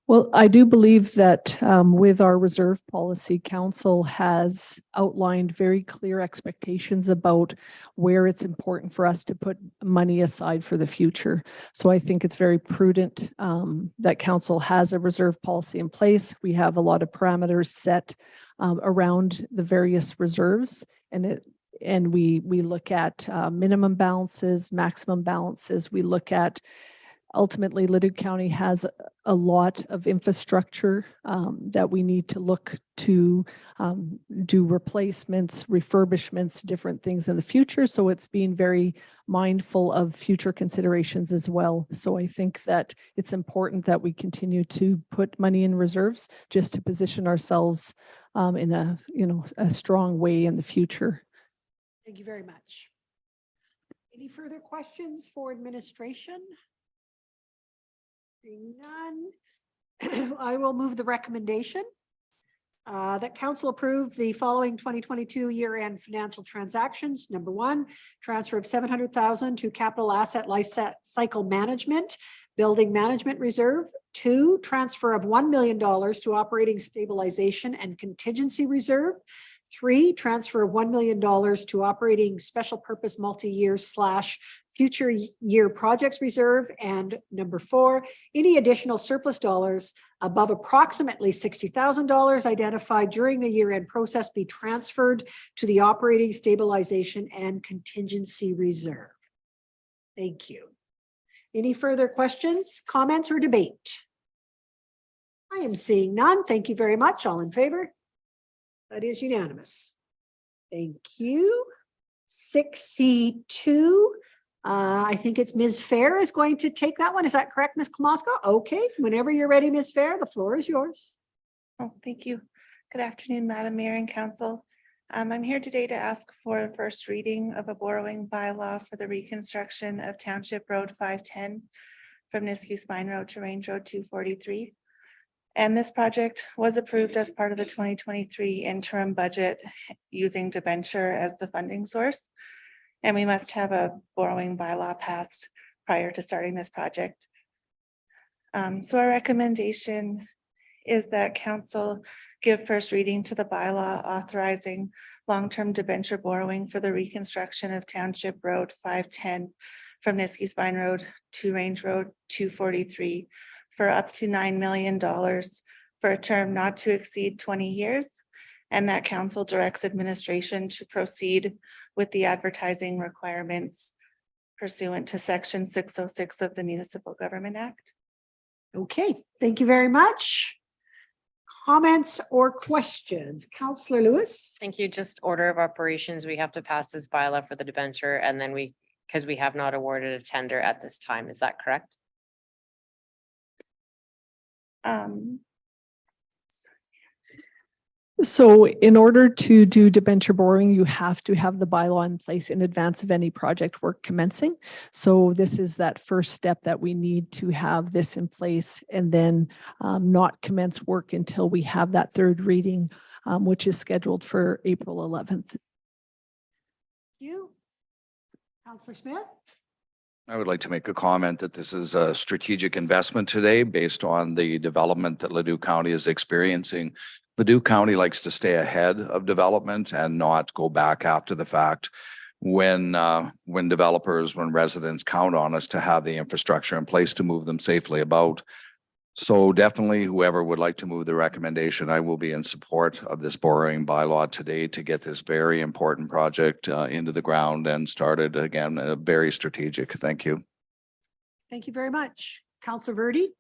Speaker 13: Well, I do believe that with our reserve policy, council has outlined very clear expectations about where it's important for us to put money aside for the future. So I think it's very prudent that council has a reserve policy in place. We have a lot of parameters set around the various reserves, and we look at minimum balances, maximum balances. We look at ultimately, Leduc County has a lot of infrastructure that we need to look to do replacements, refurbishments, different things in the future. So it's being very mindful of future considerations as well. So I think that it's important that we continue to put money in reserves just to position ourselves in a strong way in the future.
Speaker 1: Thank you very much. Any further questions for administration? None. I will move the recommendation. That council approved the following 2022 year-end financial transactions. Number one, transfer of 700,000 to capital asset life cycle management, building management reserve. Two, transfer of $1 million to operating stabilization and contingency reserve. Three, transfer of $1 million to operating special purpose multi-year / future year projects reserve. And number four, any additional surplus dollars above approximately $60,000 identified during the year-end process be transferred to the operating stabilization and contingency reserve. Thank you. Any further questions, comments, or debate? I am seeing none. Thank you very much. All in favor? That is unanimous. Thank you. 6C2. I think it's Ms. Fair is going to take that one. Is that correct, Ms. Klamoska? Okay, whenever you're ready, Ms. Fair, the floor is yours.
Speaker 14: Oh, thank you. Good afternoon, Madam Mayor and Council. I'm here today to ask for a first reading of a borrowing bylaw for the reconstruction of Township Road 510 from Nisku Spine Road to Range Road 243. And this project was approved as part of the 2023 interim budget using debenture as the funding source. And we must have a borrowing bylaw passed prior to starting this project. So our recommendation is that council give first reading to the bylaw authorizing long-term debenture borrowing for the reconstruction of Township Road 510 from Nisku Spine Road to Range Road 243 for up to $9 million for a term not to exceed 20 years. And that council directs administration to proceed with the advertising requirements pursuant to Section 606 of the Municipal Government Act.
Speaker 1: Okay, thank you very much. Comments or questions? Councillor Lewis?
Speaker 10: Thank you. Just order of operations. We have to pass this bylaw for the debenture and then because we have not awarded a tender at this time. Is that correct?
Speaker 13: So in order to do debenture borrowing, you have to have the bylaw in place in advance of any project work commencing. So this is that first step that we need to have this in place and then not commence work until we have that third reading, which is scheduled for April 11th.
Speaker 1: Thank you. Councillor Smith?
Speaker 5: I would like to make a comment that this is a strategic investment today based on the development that Leduc County is experiencing. Leduc County likes to stay ahead of development and not go back after the fact when residents count on us to have the infrastructure in place to move them safely about. So definitely whoever would like to move the recommendation, I will be in support of this borrowing bylaw today to get this very important project into the ground and started again, very strategic. Thank you.
Speaker 1: Thank you very much. Councillor Verdi?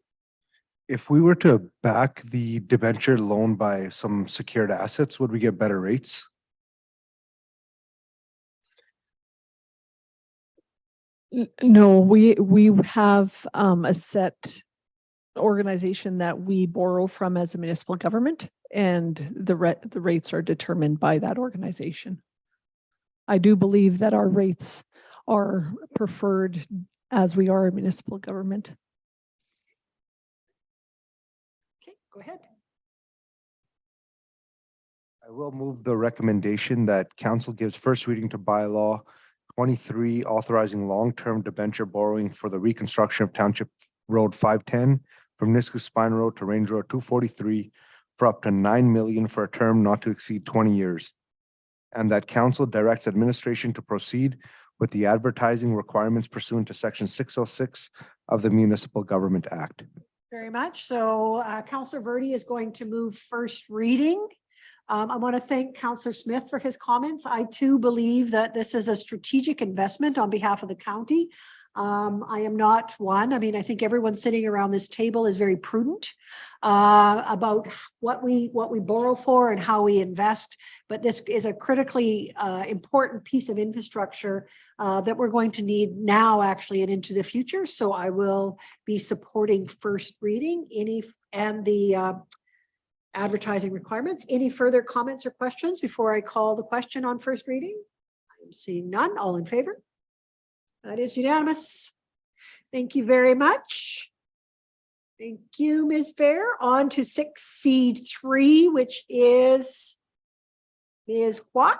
Speaker 9: If we were to back the debenture loan by some secured assets, would we get better rates?
Speaker 13: No, we have a set organization that we borrow from as a municipal government, and the rates are determined by that organization. I do believe that our rates are preferred as we are a municipal government.
Speaker 1: Okay, go ahead.
Speaker 9: I will move the recommendation that council gives first reading to bylaw 23 authorizing long-term debenture borrowing for the reconstruction of Township Road 510 from Nisku Spine Road to Range Road 243 for up to $9 million for a term not to exceed 20 years. And that council directs administration to proceed with the advertising requirements pursuant to Section 606 of the Municipal Government Act.
Speaker 1: Very much. So Councillor Verdi is going to move first reading. I want to thank Councillor Smith for his comments. I too believe that this is a strategic investment on behalf of the county. I am not one. I mean, I think everyone sitting around this table is very prudent about what we borrow for and how we invest. But this is a critically important piece of infrastructure that we're going to need now, actually, and into the future. So I will be supporting first reading and the advertising requirements. Any further comments or questions before I call the question on first reading? I'm seeing none. All in favor? That is unanimous. Thank you very much. Thank you, Ms. Fair. On to 6C3, which is Ms. Kwok.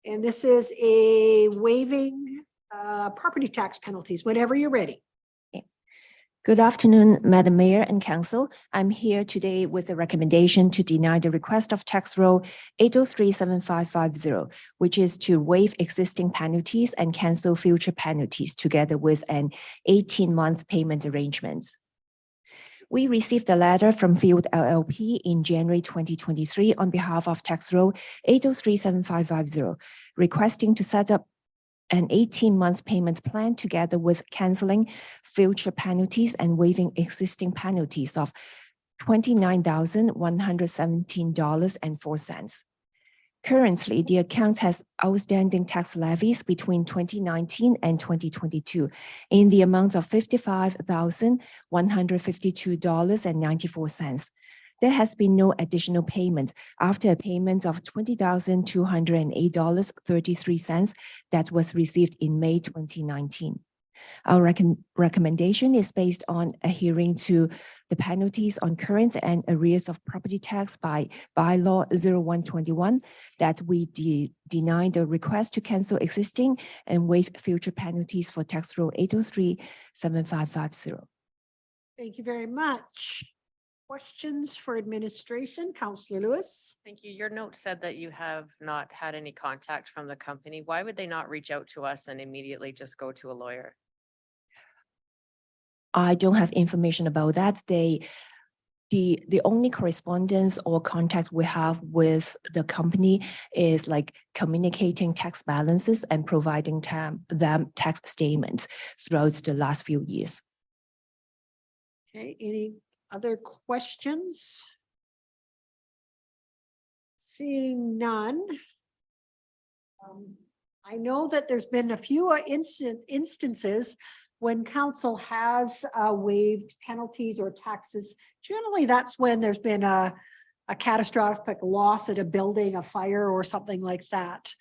Speaker 1: And this is a waiving property tax penalties, whenever you're ready.
Speaker 15: Good afternoon, Madam Mayor and Council. I'm here today with a recommendation to deny the request of tax roll 803-7550, which is to waive existing penalties and cancel future penalties together with an 18-month payment arrangement. We received a letter from Field LLP in January 2023 on behalf of tax roll 803-7550, requesting to set up an 18-month payment plan together with canceling future penalties and waiving existing penalties of $29,117.04. Currently, the account has outstanding tax levies between 2019 and 2022 in the amount of $55,152.94. There has been no additional payment after a payment of $20,208.33 that was received in May 2019. Our recommendation is based on adhering to the penalties on current and arrears of property tax by bylaw 0121 that we deny the request to cancel existing and waive future penalties for tax roll 803-7550.
Speaker 1: Thank you very much. Questions for administration? Councillor Lewis.
Speaker 10: Thank you. Your note said that you have not had any contact from the company. Why would they not reach out to us and immediately just go to a lawyer?
Speaker 15: I don't have information about that. The only correspondence or contact we have with the company is like communicating tax balances and providing them tax statements throughout the last few years.
Speaker 1: Okay, any other questions? Seeing none. I know that there's been a few instances when council has waived penalties or taxes. Generally, that's when there's been a catastrophic loss at a building, a fire or something like that.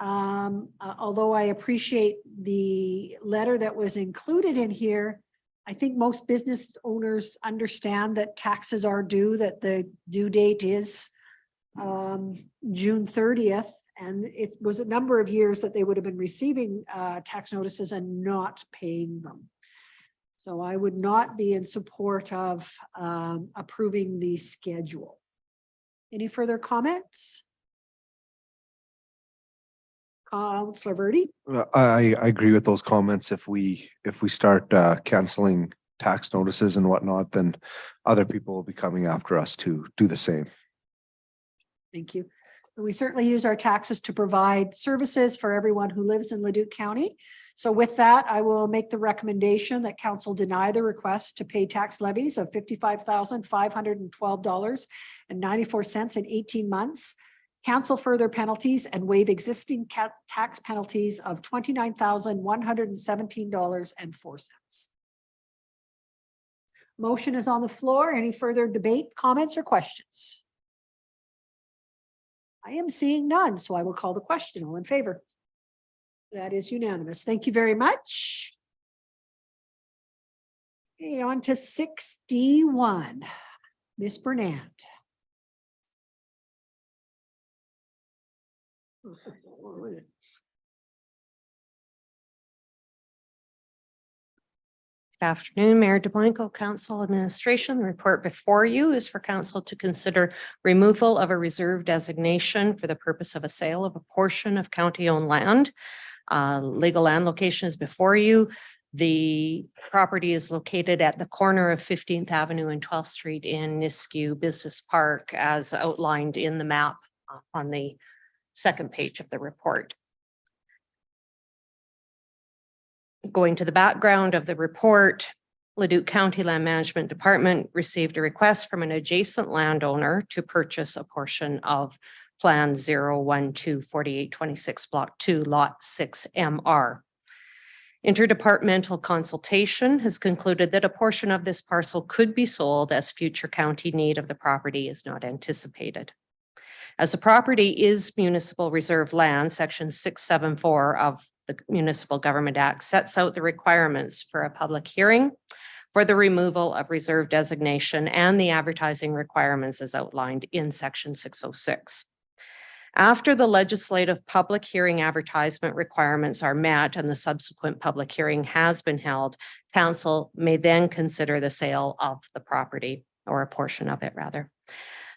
Speaker 1: Although I appreciate the letter that was included in here, I think most business owners understand that taxes are due, that the due date is June 30th. And it was a number of years that they would have been receiving tax notices and not paying them. So I would not be in support of approving the schedule. Any further comments? Councillor Verdi.
Speaker 9: I agree with those comments. If we start canceling tax notices and whatnot, then other people will be coming after us to do the same.
Speaker 1: Thank you. We certainly use our taxes to provide services for everyone who lives in Leduc County. So with that, I will make the recommendation that council deny the request to pay tax levies of $55,512.94 in 18 months, cancel further penalties and waive existing tax penalties of $29,117.04. Motion is on the floor. Any further debate, comments, or questions? I am seeing none, so I will call the question. All in favor? That is unanimous. Thank you very much. Okay, on to 6D1. Ms. Bernand.
Speaker 16: Good afternoon, Mayor DeBlanco, Council Administration. The report before you is for Council to consider removal of a reserve designation for the purpose of a sale of a portion of county-owned land. Legal land location is before you. The property is located at the corner of 15th Avenue and 12th Street in Nisku Business Park, as outlined in the map on the second page of the report. Going to the background of the report, Leduc County Land Management Department received a request from an adjacent landowner to purchase a portion of Plan 012-4826 Block 2, Lot 6 MR. Interdepartmental consultation has concluded that a portion of this parcel could be sold as future county need of the property is not anticipated. As the property is municipal reserve land, Section 674 of the Municipal Government Act sets out the requirements for a public hearing for the removal of reserve designation and the advertising requirements as outlined in section 606. After the legislative public hearing advertisement requirements are met and the subsequent public hearing has been held, council may then consider the sale of the property, or a portion of it rather.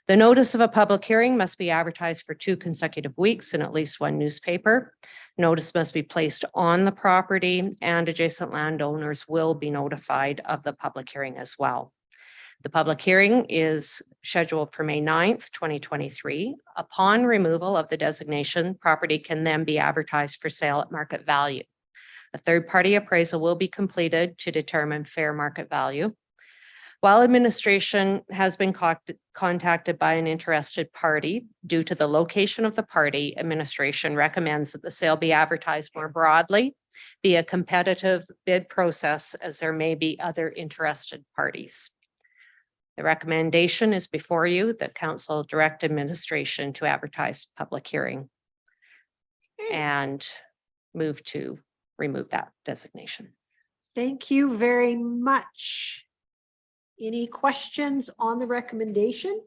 Speaker 16: The notice of a public hearing must be advertised for 2 consecutive weeks in at least 1 newspaper. Notice must be placed on the property, and adjacent landowners will be notified of the public hearing as well. The public hearing is scheduled for May 9th, 2023. Upon removal of the designation, property can then be advertised for sale at market value. A third-party appraisal will be completed to determine fair market value. While administration has been contacted by an interested party, due to the location of the party, administration recommends that the sale be advertised more broadly via competitive bid process, as there may be other interested parties. The recommendation is before you that council direct administration to advertise public hearing and move to remove that designation.
Speaker 1: Thank you very much. Any questions on the recommendation?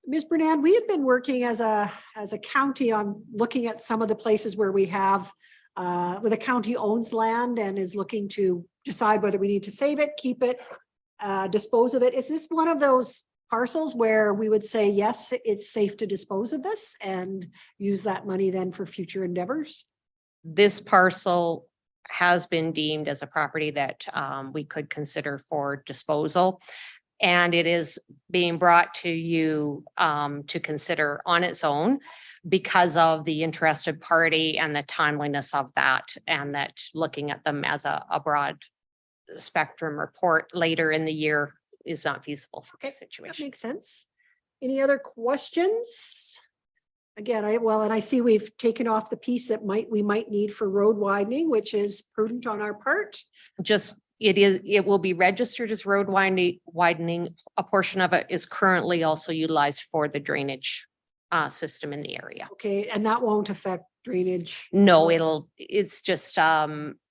Speaker 1: Ms. Bernard, we had been working as a county on looking at some of the places where we have where the county owns land and is looking to decide whether we need to save it, keep it, dispose of it. Is this one of those parcels where we would say, yes, it's safe to dispose of this and use that money then for future endeavors?
Speaker 16: This parcel has been deemed as a property that we could consider for disposal. And it is being brought to you to consider on its own because of the interested party and the timeliness of that, and that looking at them as a broad spectrum report later in the year is not feasible for this
Speaker 1: That
Speaker 16: situation.
Speaker 1: makes sense. Any other questions? Again, I see we've taken off the piece that we might need for road widening, which is prudent on our part.
Speaker 16: Just, it will be registered as road widening. A portion of it is currently also utilized for the drainage system in the area.
Speaker 1: Okay, and that won't affect drainage.
Speaker 16: No, it's just a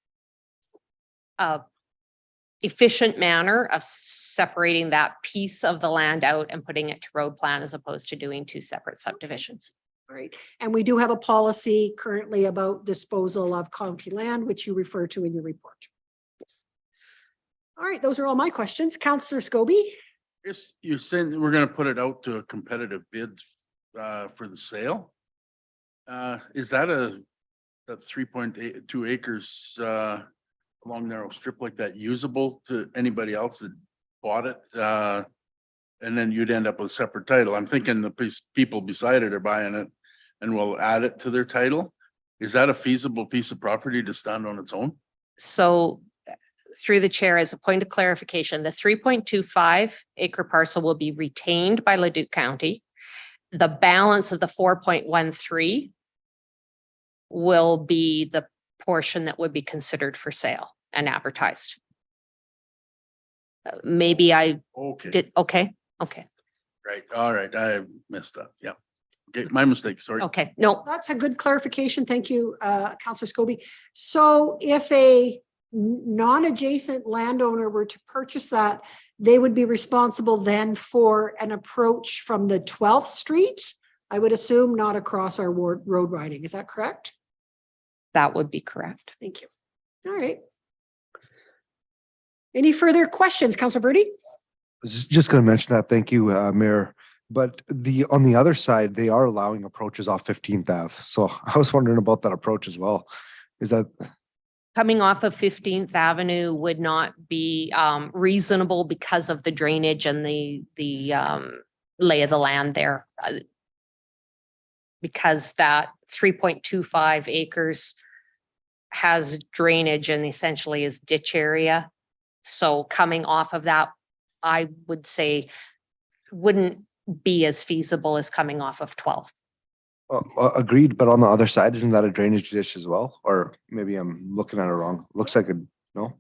Speaker 16: efficient manner of separating that piece of the land out and putting it to road plan as opposed to doing 2 separate subdivisions.
Speaker 1: All right, and we do have a policy currently about disposal of county land, which you refer to in your report.
Speaker 16: Yes.
Speaker 1: All right, those are all my questions. Councillor Scobie?
Speaker 12: Yes, you said we're gonna put it out to a competitive bid for the sale. Is that that 3.2 acres long narrow strip like that usable to anybody else that bought it? And then you'd end up with a separate title. I'm thinking the people beside it are buying it and will add it to their title. Is that a feasible piece of property to stand on its own?
Speaker 16: So through the chair, as a point of clarification, the 3.25 acre parcel will be retained by Leduc County. The balance of the 4.13 will be the portion that would be considered for sale and advertised. Maybe I
Speaker 12: Okay,
Speaker 16: did, okay,
Speaker 12: right, all right, I messed up, yeah. Okay, my mistake, sorry.
Speaker 16: okay, no,
Speaker 1: That's a good clarification. Thank you, Councillor Scobie. So if a non-adjacent landowner were to purchase that, they would be responsible then for an approach from the 12th Street, I would assume, not across our road riding. Is that correct?
Speaker 16: that would be correct.
Speaker 1: Thank you. All right. Any further questions, Councillor Verdi?
Speaker 9: I was just going to mention that. Thank you, Mayor. But on the other side, they are allowing approaches off 15th Ave. So I was wondering about that approach as well. Is that
Speaker 16: Coming off of 15th Avenue would not be reasonable because of the drainage and the lay of the land there. Because that 3.25 acres has drainage and essentially is ditch area. So coming off of that, I would say wouldn't be as feasible as coming off of 12th.
Speaker 9: agreed? But on the other side, isn't that a drainage ditch as well? Or maybe I'm looking at it wrong. Looks like no.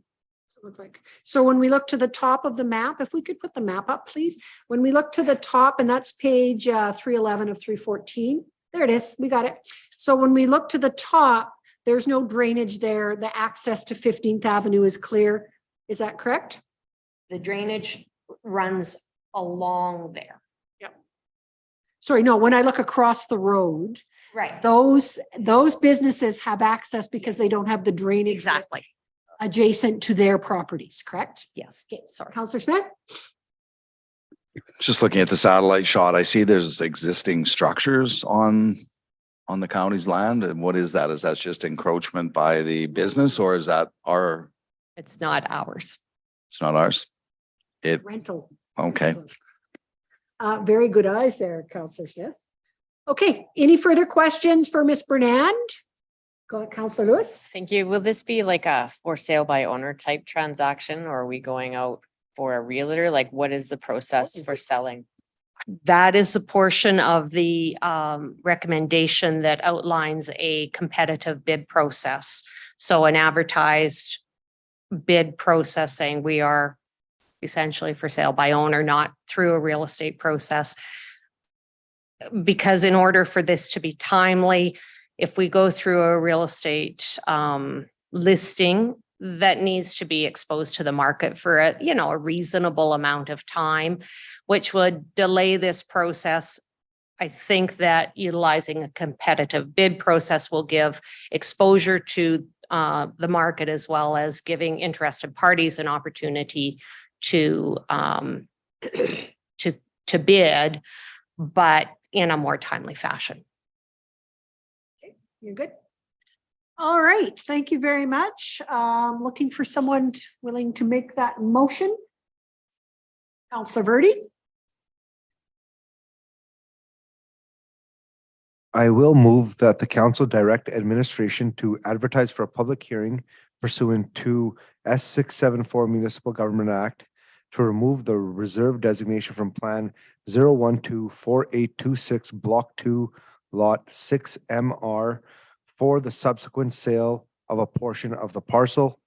Speaker 1: So when we look to the top of the map, if we could put the map up, please. When we look to the top, and that's page 311 of 314. There it is. We got it. So when we look to the top, There's no drainage there. The access to 15th Avenue is clear. Is that correct?
Speaker 16: The drainage runs along there.
Speaker 1: Sorry, no, when I look across the road,
Speaker 16: Right.
Speaker 1: those businesses have access because they don't have the drainage
Speaker 16: Exactly.
Speaker 1: adjacent to their properties, correct?
Speaker 16: Yes.
Speaker 1: Okay, sorry. Counselor Smith?
Speaker 5: Just looking at the satellite shot, I see there's existing structures on the county's land. And what is that? Is that just encroachment by the business or is that our,
Speaker 16: It's not ours.
Speaker 5: it's not ours? It,
Speaker 1: Rental.
Speaker 5: okay.
Speaker 1: Very good eyes there, Counselor Smith. Okay, any further questions for Ms. Bernand? Go ahead, Counselor Lewis.
Speaker 10: Thank you. Will this be like a for sale by owner type transaction, or are we going out for a realtor? Like, what is the process for selling?
Speaker 16: That is a portion of the recommendation that outlines a competitive bid process. So an advertised bid process saying we are essentially for sale by owner, not through a real estate process. Because in order for this to be timely, if we go through a real estate listing, that needs to be exposed to the market for a reasonable amount of time, which would delay this process. I think that utilizing a competitive bid process will give exposure to the market as well as giving interested parties an opportunity to bid, but in a more timely fashion.
Speaker 1: You're good. All right, thank you very much. Looking for someone willing to make that motion. Counselor Verdi.
Speaker 9: I will move that the council direct administration to advertise for a public hearing pursuant to S674 Municipal Government Act to remove the reserve designation from Plan 0124826 Block 2, Lot 6 MR for the subsequent sale of a portion of the parcel.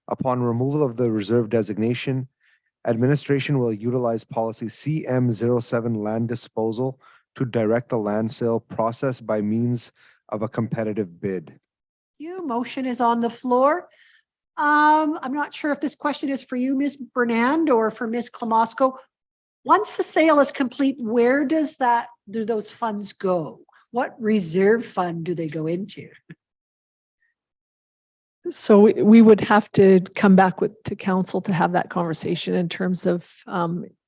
Speaker 9: Upon removal of the reserve designation, administration will utilize policy CM07 land disposal to direct the land sale process by means of a competitive bid.
Speaker 1: Your motion is on the floor. I'm not sure if this question is for you, Ms. Bernand, or for Ms. Klamosko. Once the sale is complete, where do those funds go? What reserve fund do they go into?
Speaker 13: So we would have to come back to council to have that conversation in terms of,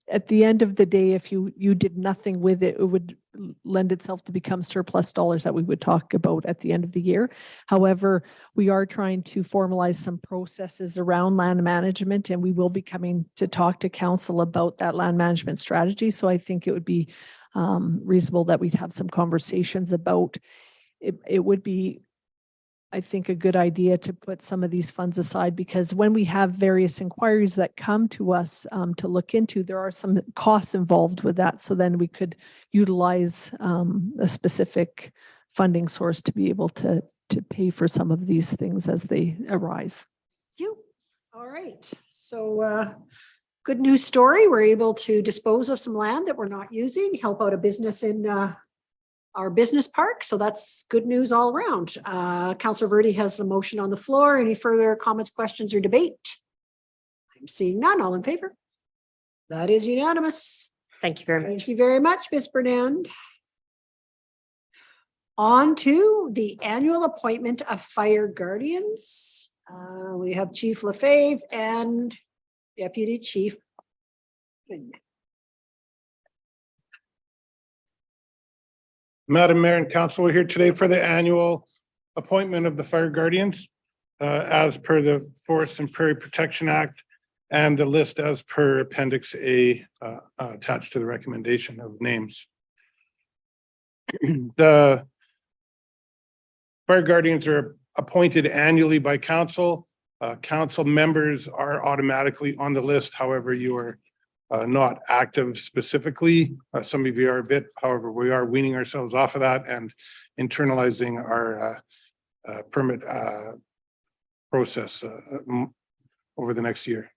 Speaker 13: at the end of the day, if you did nothing with it, it would lend itself to become surplus dollars that we would talk about at the end of the year. However, we are trying to formalize some processes around land management, and we will be coming to talk to council about that land management strategy. So I think it would be reasonable that we'd have some conversations about it. It would be, I think, a good idea to put some of these funds aside, because when we have various inquiries that come to us to look into, there are some costs involved with that. So then we could utilize a specific funding source to be able to pay for some of these things as they arise.
Speaker 1: Thank you. All right. So good news story. We're able to dispose of some land that we're not using, help out a business in our business park. So that's good news all around. Councillor Verdi has the motion on the floor. Any further comments, questions, or debate? I'm seeing none. All in favor? That is unanimous.
Speaker 16: Thank you very much.
Speaker 1: Thank you very much, Ms. Bernand. On to the annual appointment of fire guardians. We have Chief Lefebvre and Deputy Chief.
Speaker 17: Madam Mayor and Council, we're here today for the annual appointment of the fire guardians as per the Forest and Prairie Protection Act and the list as per Appendix A attached to the recommendation of names. The fire guardians are appointed annually by council. Council members are automatically on the list. However, you are not active specifically. Some of you are a bit, however, we are weaning ourselves off of that and internalizing our permit process over the next year.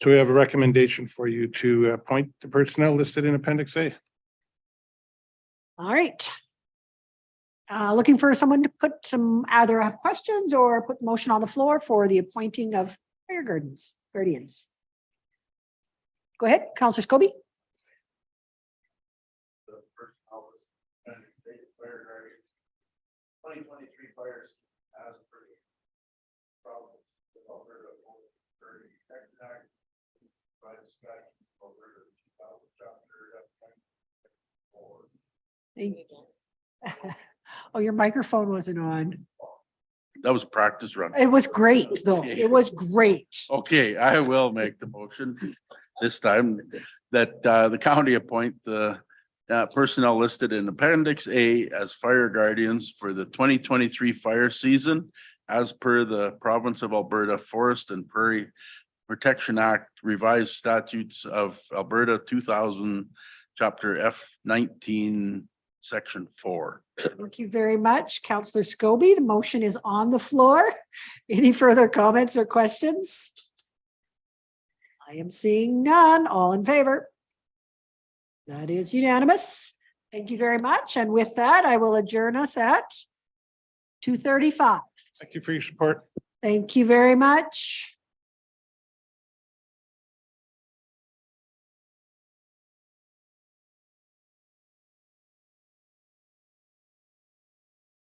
Speaker 17: So we have a recommendation for you to appoint the personnel listed in Appendix A.
Speaker 1: All right. Looking for someone to put some, either have questions or put the motion on the floor for the appointing of fire guardians. Go ahead, Councillor Scobie.
Speaker 12: The first house, fire guardians, 2023 fires as per the problems with Alberta Early Protection Act by the statute of Alberta chapter
Speaker 1: Oh, your microphone wasn't on.
Speaker 12: That was a practice run.
Speaker 1: It was great, though. It was great.
Speaker 12: Okay, I will make the motion this time that the county appoint the personnel listed in Appendix A as fire guardians for the 2023 fire season as per the Province of Alberta Forest and Prairie Protection Act revised statutes of Alberta 2000, Chapter F19, Section 4.
Speaker 1: Thank you very much, Councillor Scobie. The motion is on the floor. Any further comments or questions? I am seeing none. All in favor? That is unanimous. Thank you very much. And with that, I will adjourn us at 2:35.
Speaker 17: Thank you for your support.
Speaker 1: Thank you very much.